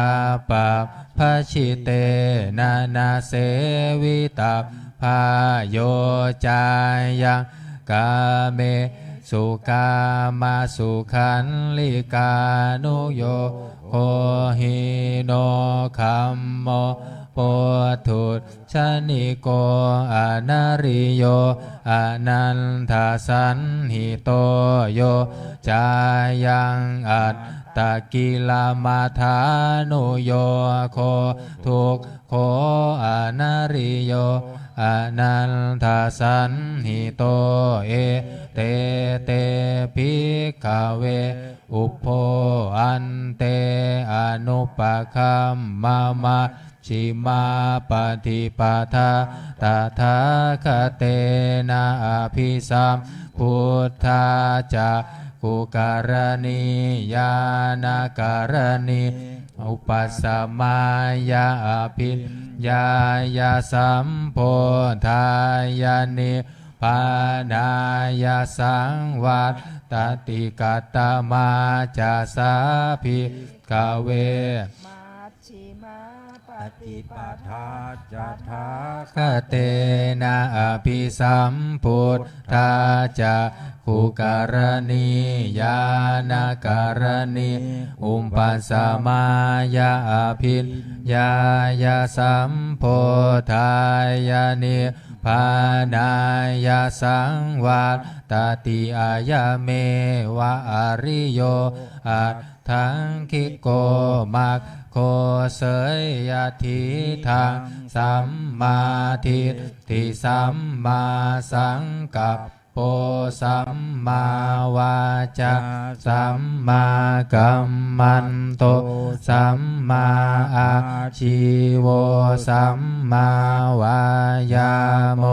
ปะภชิเตนานาเสวิตาพาโยจายังกาเมสุกามาสุขันลิกานุโยโคหิโนคัมโมโพธุชนิโกอนาริโยอนันทสันหิโตโยจายังอัตตะกิลมัฏฐานุโยโคทุกโคอนาริโยอนันทสันหิโตเอเตเตภิกขเวอุปโภอันเตอนุปคัมมาชิมาปฏิปทาตถาคเตนะอภิสัมพุทธาจะกุการณีญาณการณีอุปัสสมายาอภิญญายาสัมโพธายานิปานายาสังวัตตติกัตตมาจาสาภิกขเวมัชฌิมาปฏิปทาจัตถาคเตนะอภิสัมพุทธาจะกุการณีญาณการณีอุปปัสสมายาอภิญญายาสัมโพธายานิปานายาสังวัตตติอายาเมวะอริโยอัตถังคิโกมักโคเสยยทิทังสัมมาทิฏฐิสัมมาสังกัปโปสัมมาวาจาสัมมากัมมันโตสัมมาอาชีโวสัมมาวายาโม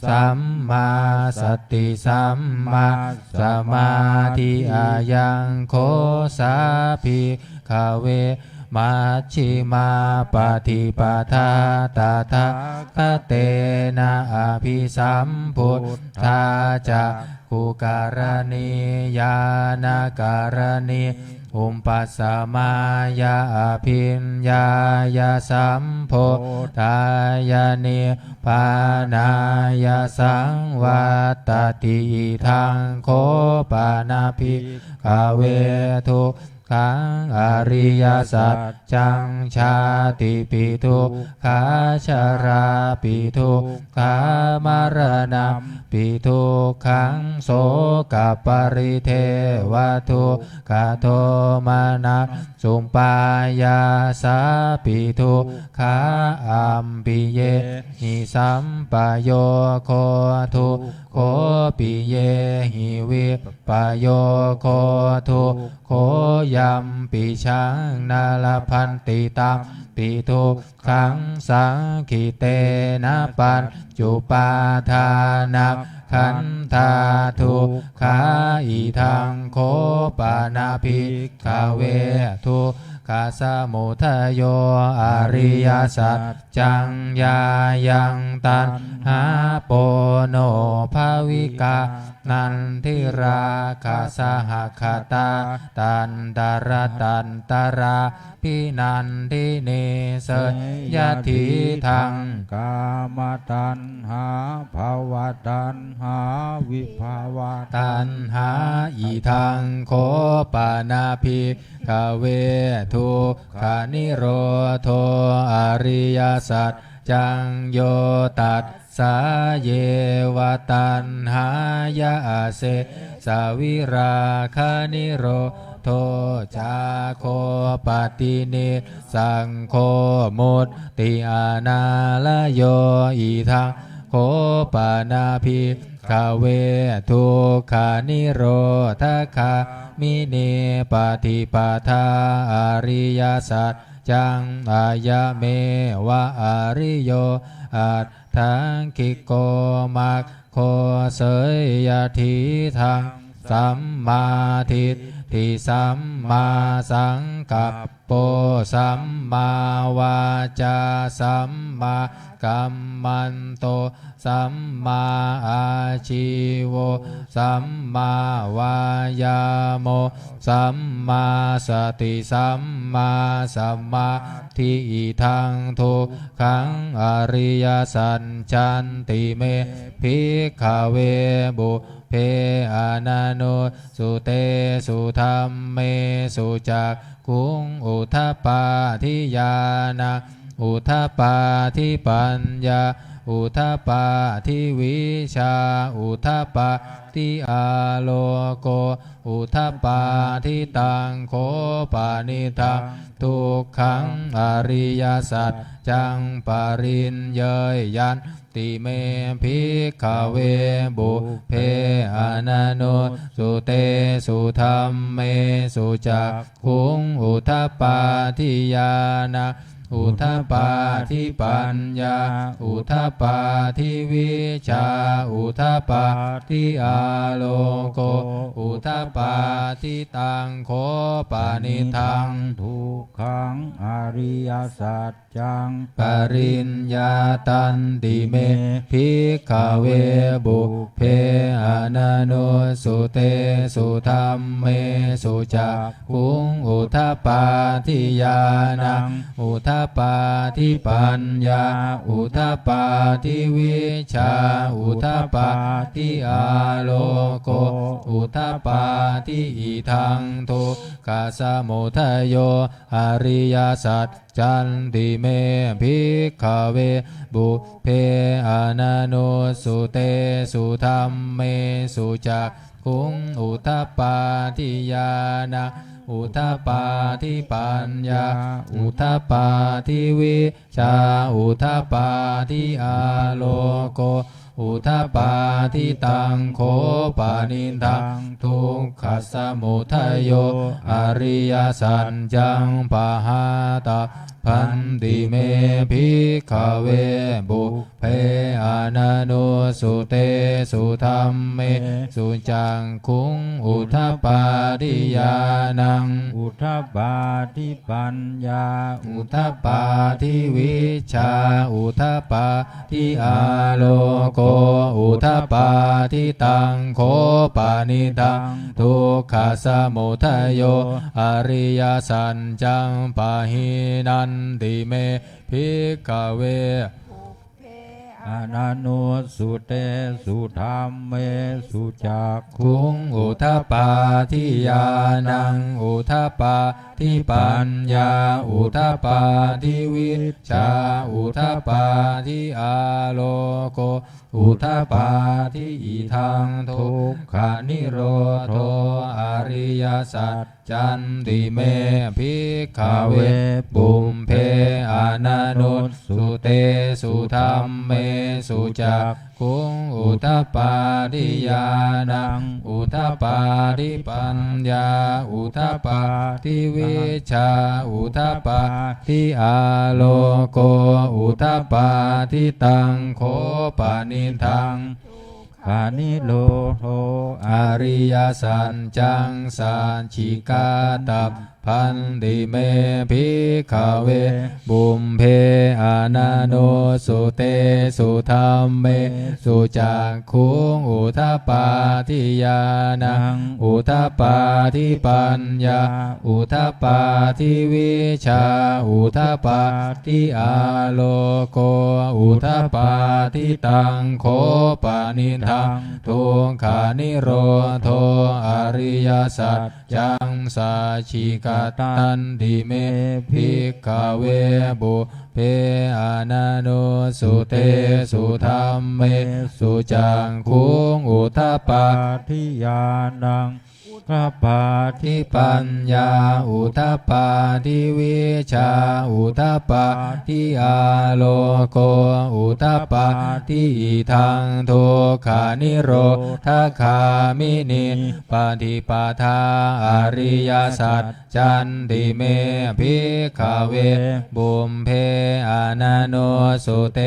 สัมมาสติสัมมาสมาธิอายังโคสาภิกขเวมัชฌิมาปฏิปทาตถาคเตนะอภิสัมพุทธาจะกุการณีญาณการณีอุปปัสสมายาอภิญญายาสัมโพธายานิปานายาสังวัตตติทังโคปานาภิกขเวทุกข ขังอริยสัจจังชาติปิทุกขาชาราปิทุกขามรณะปิทุกขังโสกปริเทวทุกขโทมานะสุปายาสาปิทุกขาอัมปิเยหิสัมปโยโคทุกโคปิเยหิวิปโยโคทุกโคยัมปิชังนาลพันติตัมปิทุกขังสังขิเตนะปัญจุปาทานักขันธาทุกขาอิทังโคปานาภิกขเวทุกขาสมุทัยโยอริยสัจจังยายังตันหาโปโนภาวิกานันทิราคาสหคตาตันตระตันตระพินันทิเนเสยทิทัง กามตัณหาภาวะตัณหาวิภาวะ ตัณหาอิทังโคปานาภิกขเวทุกขานิโรโทอริยสัจจังโยตัสสาเยวตัณหายาเสสวิราคานิโรโทจาโคปฏินิสังโฆมุตติอานาลโยอิทังโคปานาภิกขเวทุกขานิโรธคามิเนปฏิปทาอริยสัจจังอายะเมวะอริโยอัตถังคิโกมัคโคเสยยทิทังสัมมาทิฏฐิสัมมาสังกัปโปสัมมาวาจาสัมมากัมมันโตสัมมาอาชีโวสัมมาวายาโมสัมมาสติสัมมาสัมมาทิฏฐิทังทุกขังอริยสัจจันติเมภิกขเวบุเพอานานุสุเตสุธรรมเมสุจักขุงอุทธัปปาทิยานะอุทธัปปาทิปัญญาอุทธัปปาทิวิชาอุทธัปปาทิอาโลโกอุทธัปปาทิตังโคปานิทังทุกขังอริยสัจจังปริญเยยยันติเมภิกขเวบุเพอานานุสุเตสุธรรมเมสุจักขุงอุทธัปปาทิยานะอุทธัปปาทิปัญญาอุทธัปปาทิวิชาอุทธัปปาทิอาโลโกอุทธัปปาทิตังโคปานิทังทุกขังอริยสัจจังปริญญาตันติเมภิกขเวบุเพอานานุสุเตสุธรรมเมสุจักขุงอุทธัปปาทิญาณังอุทธัปปาทิปัญญาอุทธัปปาทิวิชาอุทธัปปาทิอาโลโกอุทธัปปาทิอิทังทุกขสมุทัยโยอริยสัจจันติเมภิกขเวบุเพอานานุสุเตสุธรรมเมสุจักขุงอุทธัปปาทิญาณังอุทธัปปาทิปัญญาอุทธัปปาทิวิชาอุทธัปปาทิอาโลโกอุทธัปปาทิตังโคปานิทังทุกขสมุทัยโยอริยสัจจังปะหาตาพันติเมภิกขเวบุเพอานานุสุเตสุธรรมเมสุจังคุงอุทธัปปาทิญาณังอุทธัปปาทิปัญญาอุทธัปปาทิวิชาอุทธัปปาทิอาโลโกอุทธัปปาทิตังโคปานิทังทุกขสมุทัยโยอริยสัจจังปะหินันติเมภิกขเว อนันโนสุเตสุธรรมเมสุจักขุ คุงอุทปปาทิยานังอุทปปาทิปัญญาอุทปปาทิวิชชาอุทปปาทิอาโลโกอุทปปาทิอิทังทุกขานิโรโธอริยสัจจันติเมภิกขเวปุมเพอนันโนสุเตสุธรรมเมสุจักขุงอุทปปาทิยานังอุทปปาทิปัญญาอุทปปาทิวิชชาอุทปปาทิอาโลโกอุทปปาทิตังโคปานิทัง ขานิโลโท อริยสัจจังสัจฉิกาตัพพันติเมภิกขเวบุมเพอนันโนสุเตสุธรรมเมสุจักขุงอุทปปาทิยานังอุทปปาทิปัญญาอุทปปาทิวิชชาอุทปปาทิอาโลโกอุทปปาทิตังโคปานิทังทุกขานิโรโธอริยสัจจังสัจฉิกาตันติเมภิกขเวบุเพอนันโนสุเตสุธรรมเมสุจักขุงอุทปปา ทิยานังอุทปปาทิ ทิปัญญาอุทปปาทิวิชาอุทปปาทิอาโลโกอุทปปาทิอิทังทุกขานิโรธคามินิปฏิปทาอริยสัจจันติเมภิกขเวบุมเพอนันโนสุเต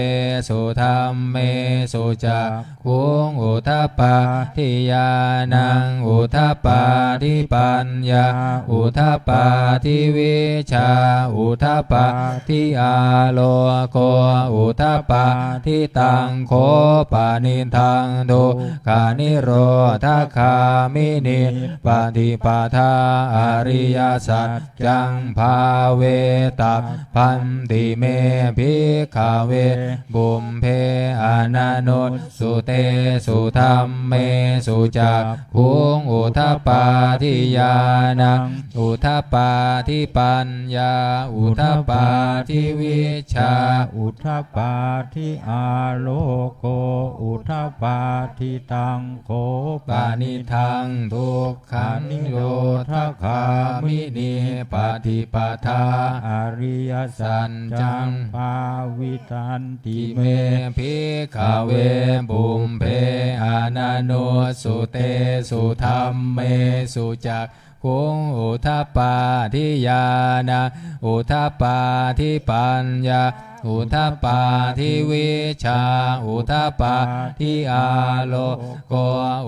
สุธรรมเมสุจักขุงอุทปปาทิยานังอุทปปาทิปัญญาอุทปปาทิวิชาอุทปปาทิอาโลโกอุทปปาทิตังโคปานิทังทุกขานิโรธคามินิปฏิปทาอริยสัจจังภาเวตัพพันติเมภิกขเวบุมเพอนันโนสุเตสุธรรมเมสุจักขุงอุทปปาทิยานังอุทปปาทิปัญญาอุทปปาทิวิชชา อุทปปาทิอาโลโกอุทปปาทิตังโค ปานิทังทุกขันิโรธคามินิปฏิปทา อริยสัจจังภาวิตันติ ติ เม เมภิกขเวบุมเพอนันโนสุเตสุธรรมเมสุจักขุงอุทปปาทิยานะอุทปปาทิปัญญาอุทปปาทิวิชาอุทปปาทิอาโลโก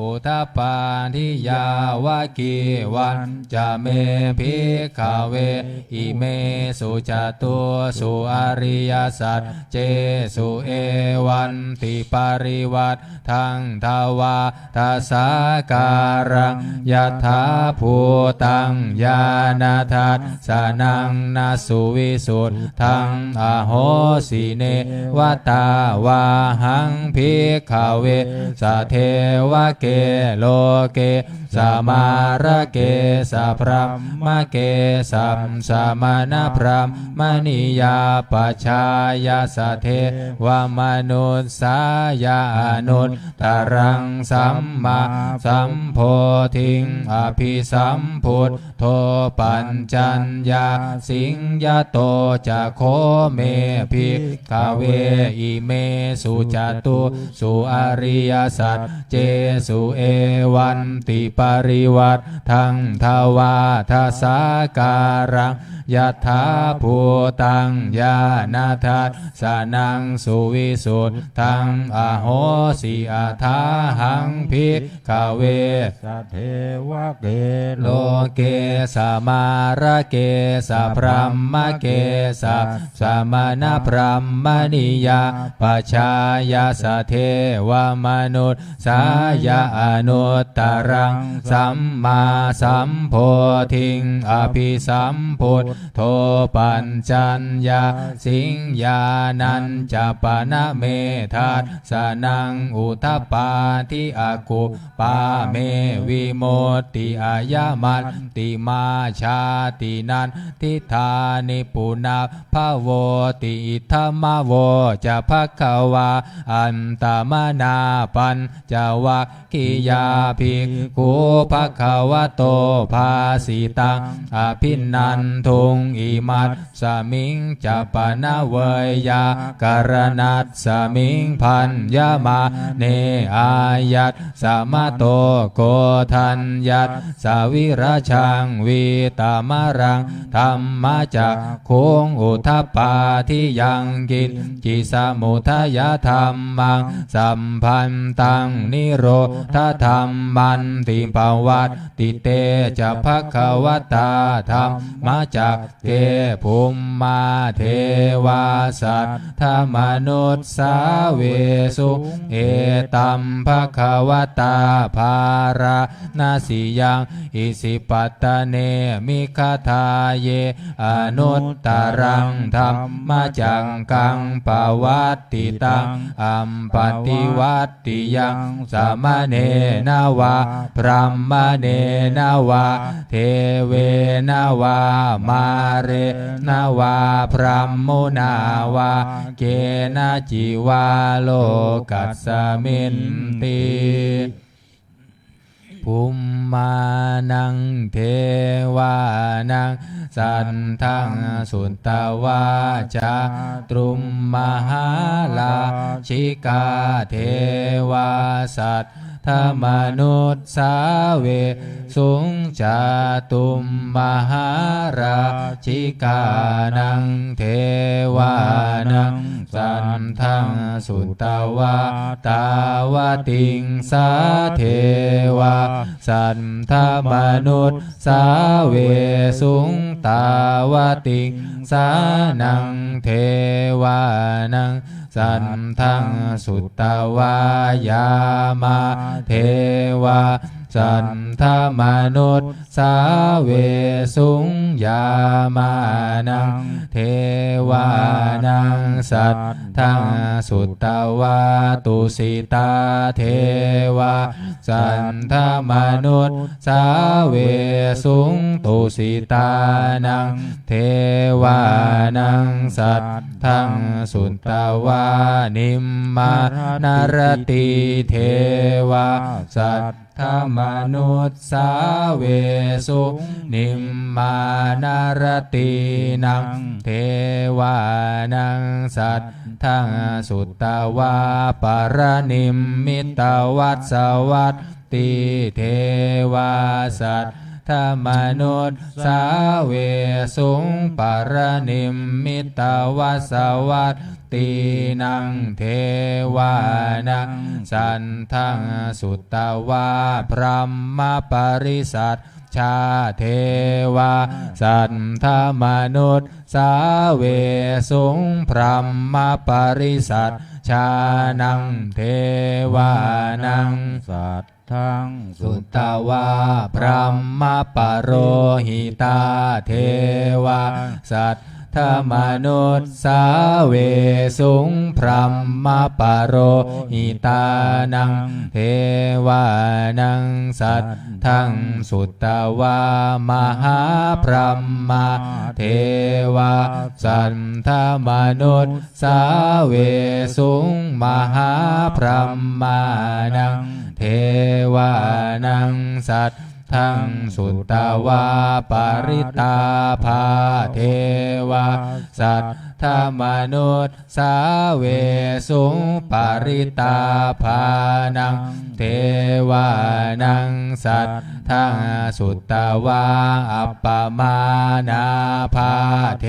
อุทปปาทิยาวกิวันจะเมภิกขเวอิเมสุจตุสุอริยสัจเจสุเอวันติปริวัตทังทวาทัสสาการังยถาภูตังญาณทัสสนังนาสุวิสุทธังอโหสิเนวตาวาหังภิกขเวสะเทวะเกโลเกสมาระเกสะพรหมเกสัมสมณพรหมนิยาปัจฉายาสะเทวมนุสสายานุตตรังสัมมาสัมโพธิงอภิสัมพุทโธปัญจัญญาสิงยโตจะโคเมภิกขเวอิเมสุจตุสุอริยสัจเจสุเอวันติปริวัตทังทวาทัสสาการังยถาภูตังญาณทัสสนังสุวิสุทธังอโหสิอาทาหังภิกขเวสะเทวะเก โลเกสมาระเกสะพรหมเกสะสมณพรหมนิยาปัจฉายาสะเทวมนุสสายานุตตรังสัมมาสัมโพธิงอภิสัมพุท โทปัญจัญญาสิงญานันจะปนะเมทัสสนังอุทปปาทิอากุปาเมวิโมตติอายามัตติมาชาตินันทิธานิปุนาภโวติอิธรรมโวจะภควาอันตมนาปัญจวัคคียาภิกขุภควโตภาสิตังอภินันทุงอิมัตสมิงจะปนะเวยยาการนัตสมิงพันยามาเนอายัตสามโตโกทัญญัตสวิราชังวิตามรังธรรมจักขุงอุทปปาทิยังกินจิสมุทัยธรรมังสัมพันตังนิโรธธรรมันติภวัตติเตจะภควตาธรรมจักเกภูมิมาเทวาสัตถมนุษย์สาเวสุเอตัมภควตาภารานาสิยังอิสิปัตตเนมิคทาเยอนุตตรังธรรมจังกังปวัตติตังอัมปติวัตติยังสามเณนาวาพรหมเณนาวาเทเวนาวามาเรนาวาพรหมุนาวาเกนะจิวาโลกัสสมินติภูมิมานังเทวานังสันทังสุนตวาจาตรุมมหาลาชิกาเทวาสัตธมนุษย์สาเวสุงจาตุมมหาราชิกานังเทวานังสันทังสุตวาตาวติงสาเทวาสันธมนุษย์สาเวสุงตาวติงสานังเทวานังสันทังสุตวายามาเทวาสันธมนุษย์สาเวสุงยามานังเทวานังสัตทังสุตวาตุสิตาเทวาสันธมนุษย์สาเวสุงตุสิตานังเทวานังสัตทังสุตวานิมมานารติเทวาสัตธมนุษย์สาเวสุนิมมานารตินังเทวานังสัตทังสุตวาปรนิมมิตวัสสวัตติเทวาสัตธมนุษย์สาเวสุงปรนิมมิตวัสสวัตตินังเทวานังสันทังสุตวาพรหมปริสัทชาเทวาสัทธมนุษย์สาเวสุงพรหมปริสัทชานังเทวานังสัตทังสุตวาพรหมปโรหิตาเทวาสัทธมนุษย์สาเวสุงพรหมปโรหิตานังเทวานังสัทธังสุตวามหาพรหมเทวาสัทธมนุษย์สาเวสุงมหาพรหมนังเทวานังสัททังสุตวาปริตาภาเทวาสัทธมนุษย์สาเวสุงปริตาภานังเทวานังสัทธังสุตวาอัปปมานาภาเท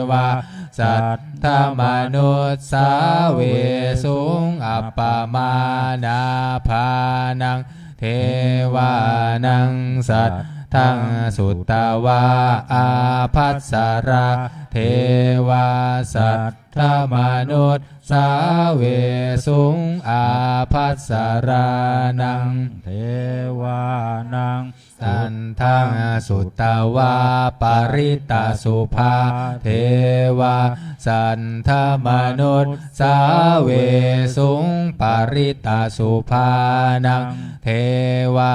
วาสัทธมนุษย์สาเวสุงอัปปมานาภานังเทวานังสัทธังสุตวาอาภัสสราเทวาสัทธมนุษย์สาเวสุงอาภัสสรานังเทวานัง สันทังสุตตวาปริตตสุภาเทวาสันทมนุษย์สาเวสุงปริตตสุภานังเทวา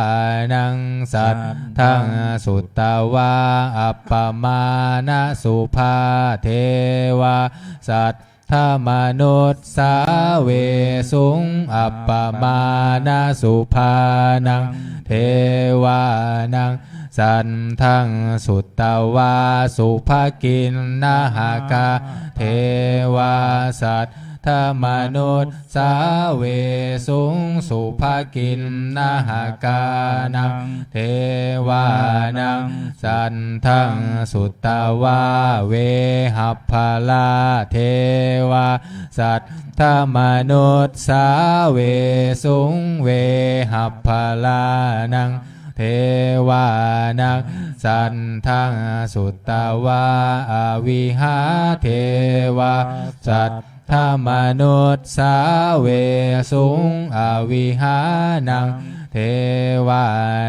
นังสัทธังสุตตวาอัปปมาณสุภาเทวาสัทธมนุษย์สาเวสุงอัปปมาณสุภานังเทวานังสันทังสุตตวาสุภกินนาหากาเทวาสัทธมนุษย์สาเวสุงสุภกินนาหากานังเทวานังสันทังสุตตวาเวหัพพลาเทวาสัทธมนุษย์สาเวสุงเวหัพพลานังเทวานังสันทังสุตตวาอวิหาเทวาสัทธมนุษย์สาเวสุงอวิหานังเทวา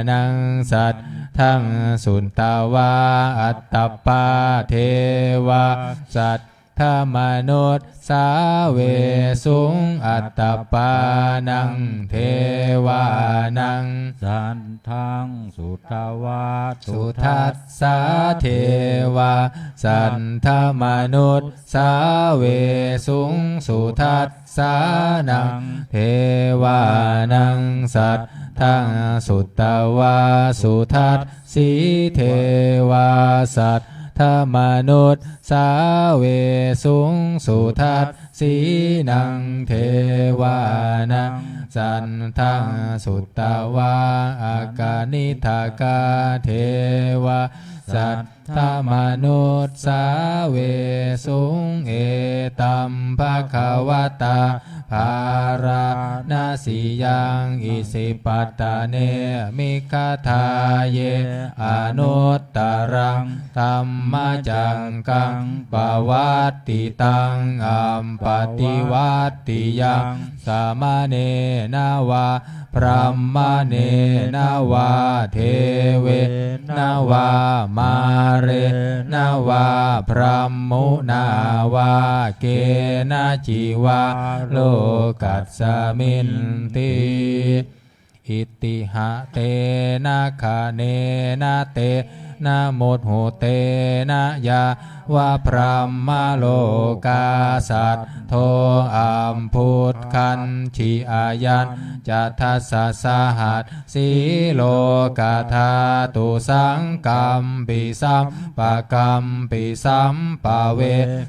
นังสัทธังสุตตวาอัตตปาเทวาสัทธมนุษย์สาเวสุงอัตตปานังเทวานังสันทังสุตตวาสุทัสสะเทวาสันทมนุษย์สาเวสุงสุทัสสะนังเทวานังสัทธังสุตตวาสุทัสสีเทวาสัทธมนุษย์สาเวสุงสุทัสสีนังเทวานังสันทังสุตตวาอากานิทากาเทวาสัทธมนุษย์สาเวสุงเอตัมภคะวตาภาราณสียังอิสิปัตตาเนมิคทาเยอนุตตรังธัมมจังกังปวัตติตังอัมปติวัตติยังสามเณนาวาพรหมเนนาวาเทเวนาวามาเรนาวาพรหมุนาวาเกนะจิวาโลกัสสมินติอิติหะเตนะคะเนนะเตนะโมโหเตนะยาวะพรหมโลกาสัตโทอัมพุทธันฉิอายันจัตทัสสะสหัสสีโลกาธาตุสังกัมปิสัมปะกัมปิสัมปะเว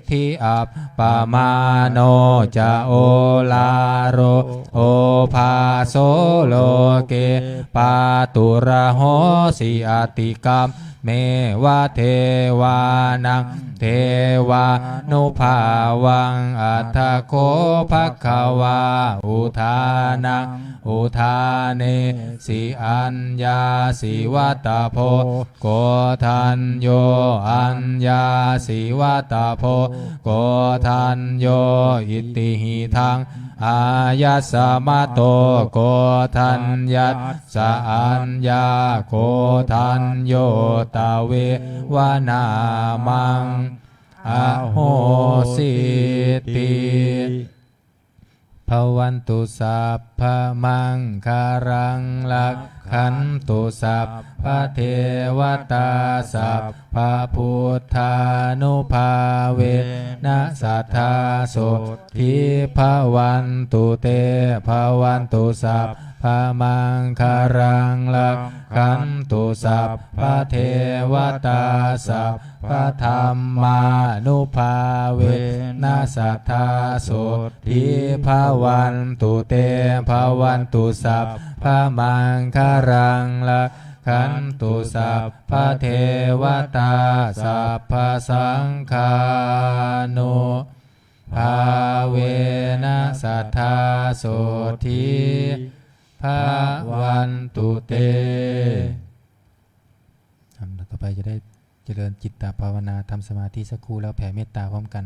ทิอัปปะมาโนจะโอลาโรโอภาโสโลเกปาตุระโหสิอติกัมเมวะเทวานังเทวานุภาวังอัฏฐโคภควาอุทานังอุทาเนสิอัญญาสิวัตโพโกทันโยอัญญาสิวัตโพโกทันโยอิติหิทังอายัสสะมะโตโกทัญญัสสะอัญญาโกทันโยตเววนามังอโหสิติภวันตุสัพพมังคารังลักขันตุสัพพเทวตาสัพพพุทธานุภาเวนะสัทธาโสทิภวันตุเตภวันตุสัพพมังคารังลักขันตุสัพพเทวตาสัพพธรรมานุภาเวนะสัทธาโสทิภวันตุเตภวันตุสัพพมังคารังลักขันตุสัพพเทวตาสัพพสังฆานุภาเวนะสัทธาโสทิภวันตุเตต่อไปจะได้เจริญจิตตภาวนาทำสมาธิสักครู่แล้วแผ่เมตตาพร้อมกัน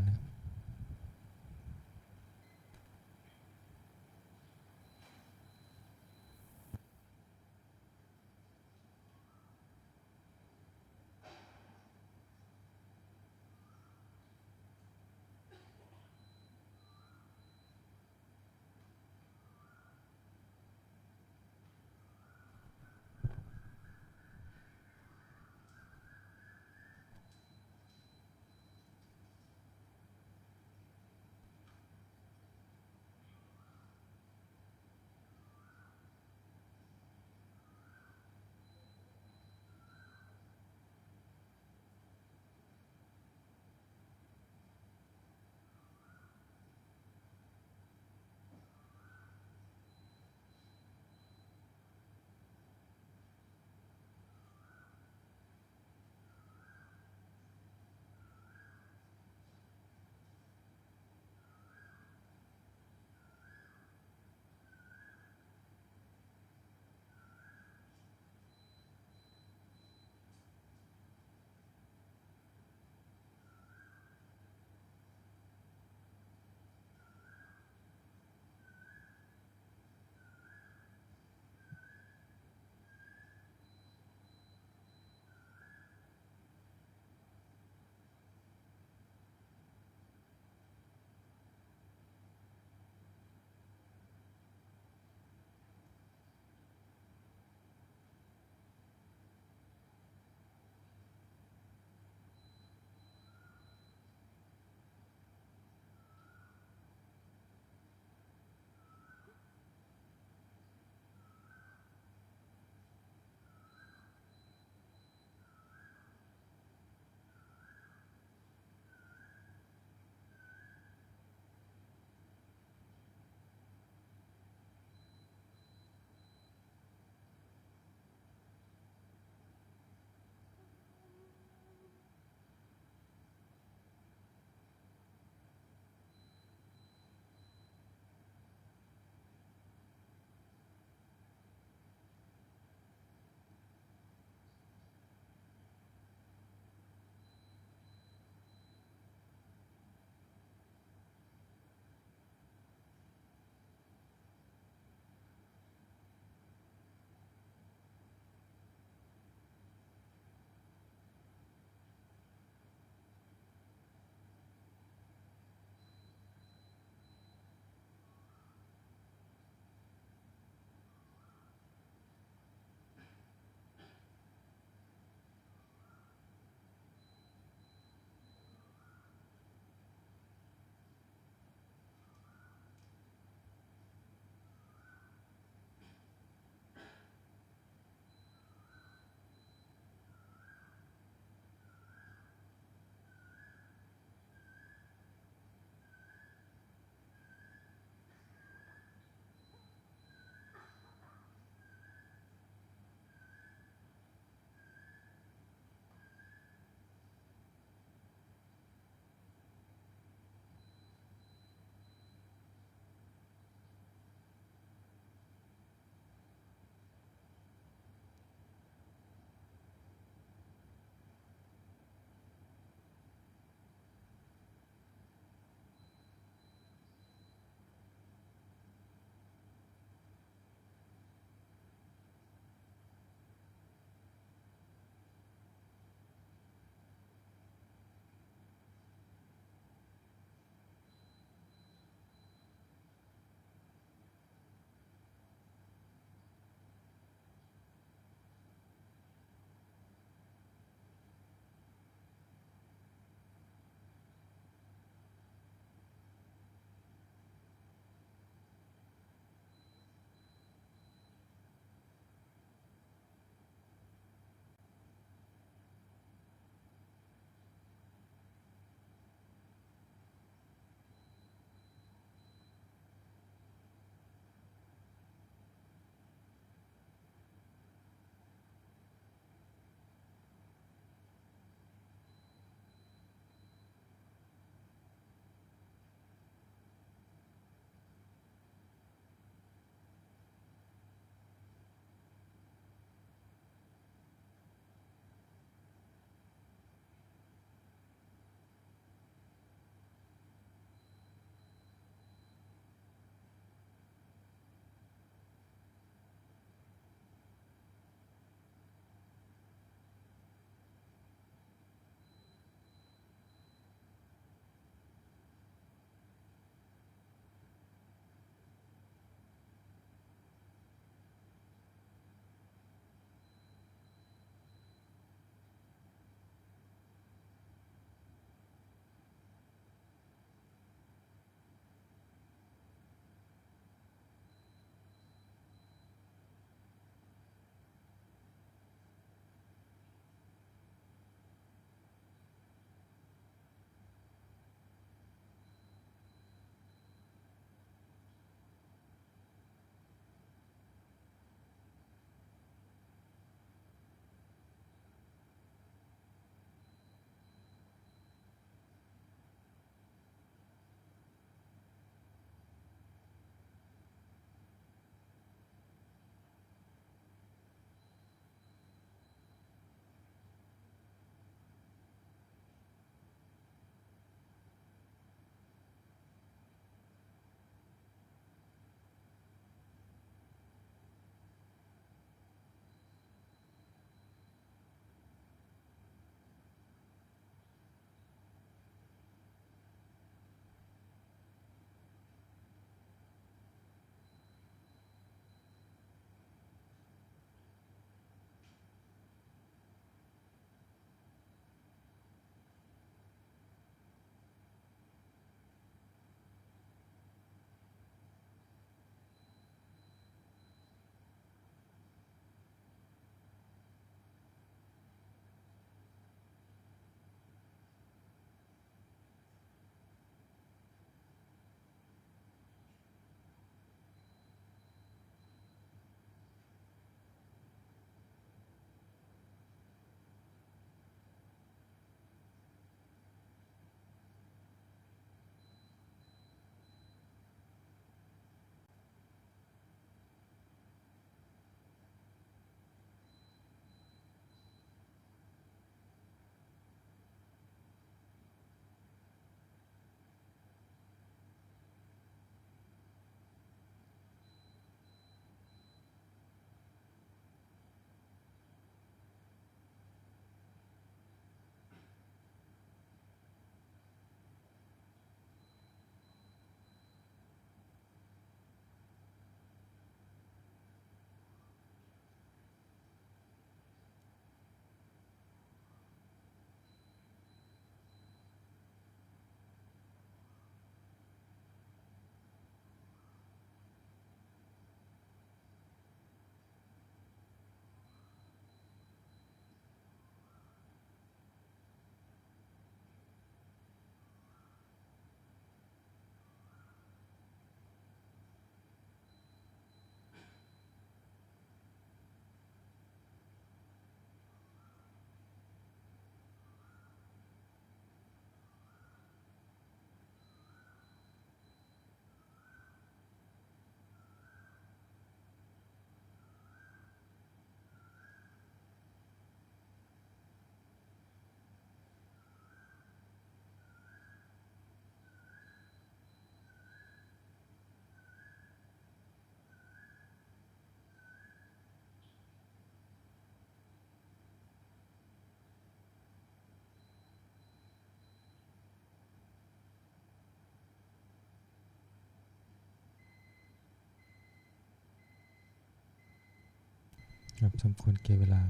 ครับสมควรเก็บเวลา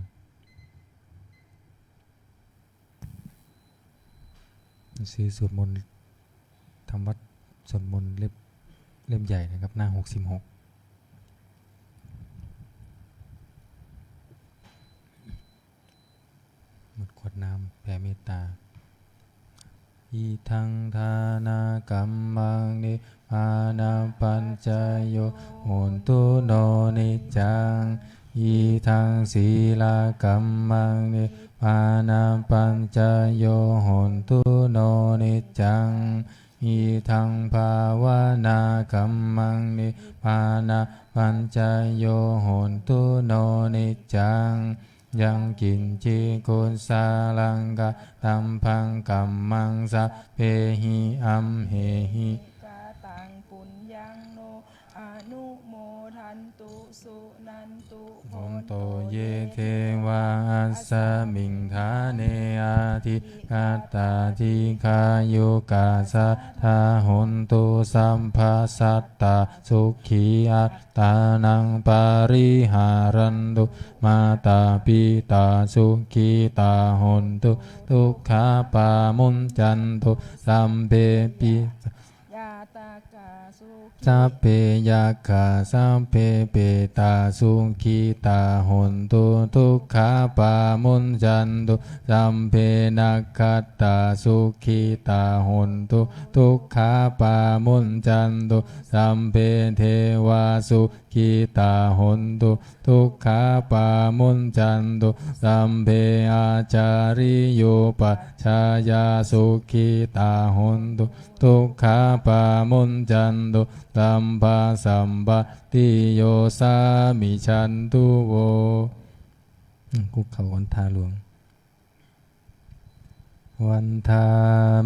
ซื้อสวดมนต์ทำวัดสวดมนต์เล่มใหญ่นะครับหน้า66หมดขวดน้ำแผ่เมตตาอิทังทานากัมมังนิพานาปัญจโยโหนตุโนนิจังอิทังศีลากัมมังนิพานาปัญจโยโหนตุโนนิจังอิทังภาวนากัมมังนิพานาปัญจโยโหนตุโนนิจังยังกินจิกุลสาลังกะตัมพังกัมมังสะเพหิอัมเหหิกาตังปุญญังโนอนุโมทันตุสุนันตุโห โหน น โต ตุ เยเทวาอัสสมิงทาเนอาทิกาตาทิคายุกาสะทาโหนตุสัมภาสัตตาสุขีอัตตานังปาริหารันตุมาตาปิตาสุขีตาโหนตุทุกขาปามุนจันตุสัมเปปิ ยาตากาสุ สัพเพยาคาสัพเพเปตาสุขีตาโหนตุทุกขาปามุนจันตุสัมเพนักขัตตาสุขีตาโหนตุทุกขาปามุนจันตุสัมเพเทวาสุขีตาโหนตุทุกขาปามุนจันตุสัมเพอาจาริโยปัชฌายาสุขีตาโหนตุทุกขาปามุนจันตุสัมภาสัมปติโยสามิชันตุโวคุกเข่าวันทาหลวงวันทา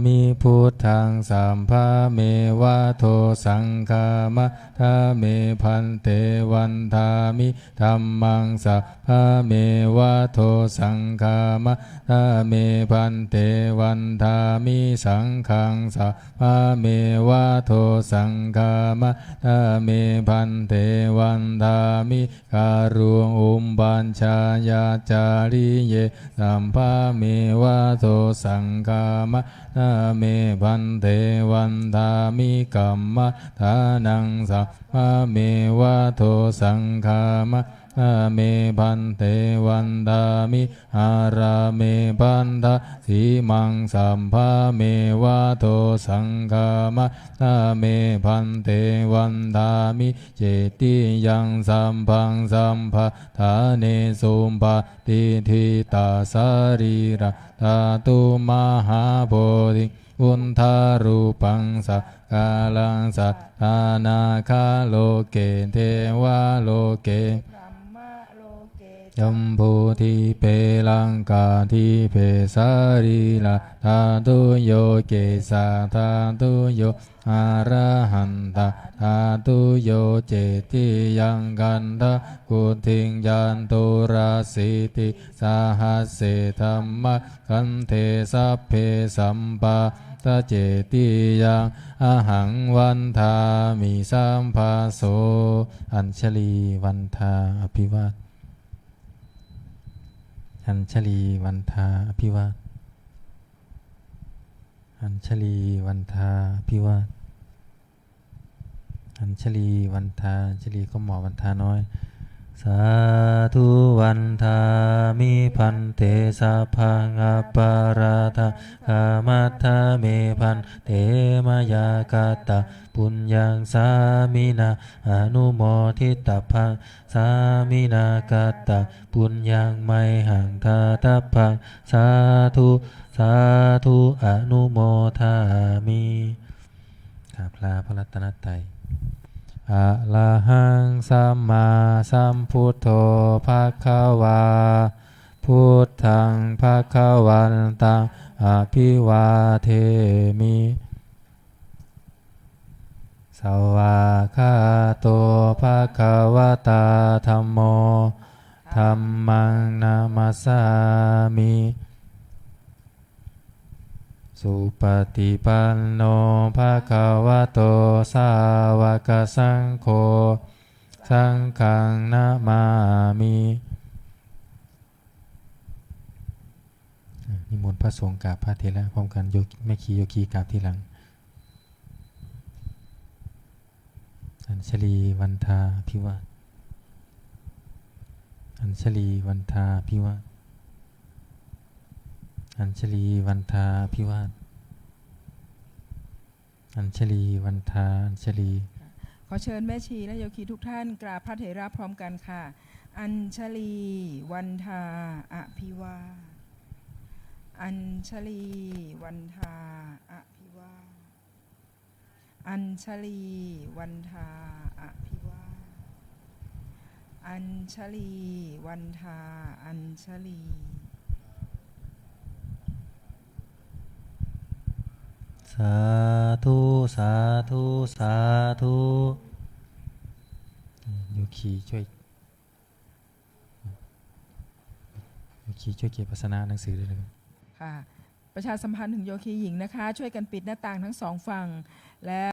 มิพุทธังสัมภาเมวะโทสังฆามะทาเมพันเตวันทามิธัมมังสัพพะเมวะโทสังฆามะทาเมพันเตวันทามิสังฆังสัพพะเมวะโทสังฆามะทาเมพันเตวันทามิการุงอุมบัญชายาจาริเยสัมภะเมวะโทสังฆามะทาเมพันเตวันทามิกัมมะทานังสัพพะเมวะโทสังฆามะทาเมพันเตวันทามิอาราเมพันทะสีมังสัมภะเมวะโทสังฆามะทาเมพันเตวันทามิเจติยังสัมพังสัมภะทาเนสุมปฏิทิตาสารีระธาตุมหาโพธิอุนทารูปังสักกาลังสัทธานาคาโลเกเทวาโลเกพรัมมะโลเก ยัมพูทิเปลังกาทิเพสารีละธาตุโยเกสาธาตุโยอาระหันตะธาตุโยเจติยังกันทะกุทิงยันตุราสิติสาหัสเสธัมมะกันเทสัพเพสัมปะตะเจติยังอหังวันทามิสัมภาโสอัญชลีวันทาอภิวาทอัญชลีวันทาอภิวาทอัญชลีวันทาอภิวาทอัญชลีวันทาอัญชลีก็หมอวันทาน้อยสาธุวันทามิพันเตสัพพังอปาราทะกามัทธาเมพันเตมยากาตะปุญญังสามินาอนุโมทิตาพังสามินากาตะปุญญังไมหังทาทัพพังสาธุสาธุอนุโมทามิกราบลาพระรัตนตรัยอะระหังสัมมาสัมพุทโธภควาพุทธังภวันตังอภิวาเทมิสวากขาโตภควตาธัมโมธัมมังนามัสสามิสุปฏิปันโนภะคะวะโตสาวกสังโฆสังฆังนะมามิ นิมนต์พระสงฆ์กราบพระเถระพร้อมกันโยคีแม่ชีโยคีกราบทีหลังอัญชลีวันทาพิวาทอัญชลีวันทาพิวาทอัญชลีวันทาพิวาทอัญชลีวันทาอัญชลีขอเชิญแม่ชีและโยคีทุกท่านกราบพระเถระพร้อมกันค่ะอัญชลีวันทาอภิวาทอัญชลีวันทาอภิวาทอัญชลีวันทาอภิวาทอัญชลีวันทาอัญชลีสาธุสาธุสาธุโยคีช่วยโยคีช่วยเก็บภาษณาหนังสือด้วยนะครับค่ะประชาสัมพันธ์ถึงโยคีหญิงนะคะช่วยกันปิดหน้าต่างทั้งสองฝั่งและ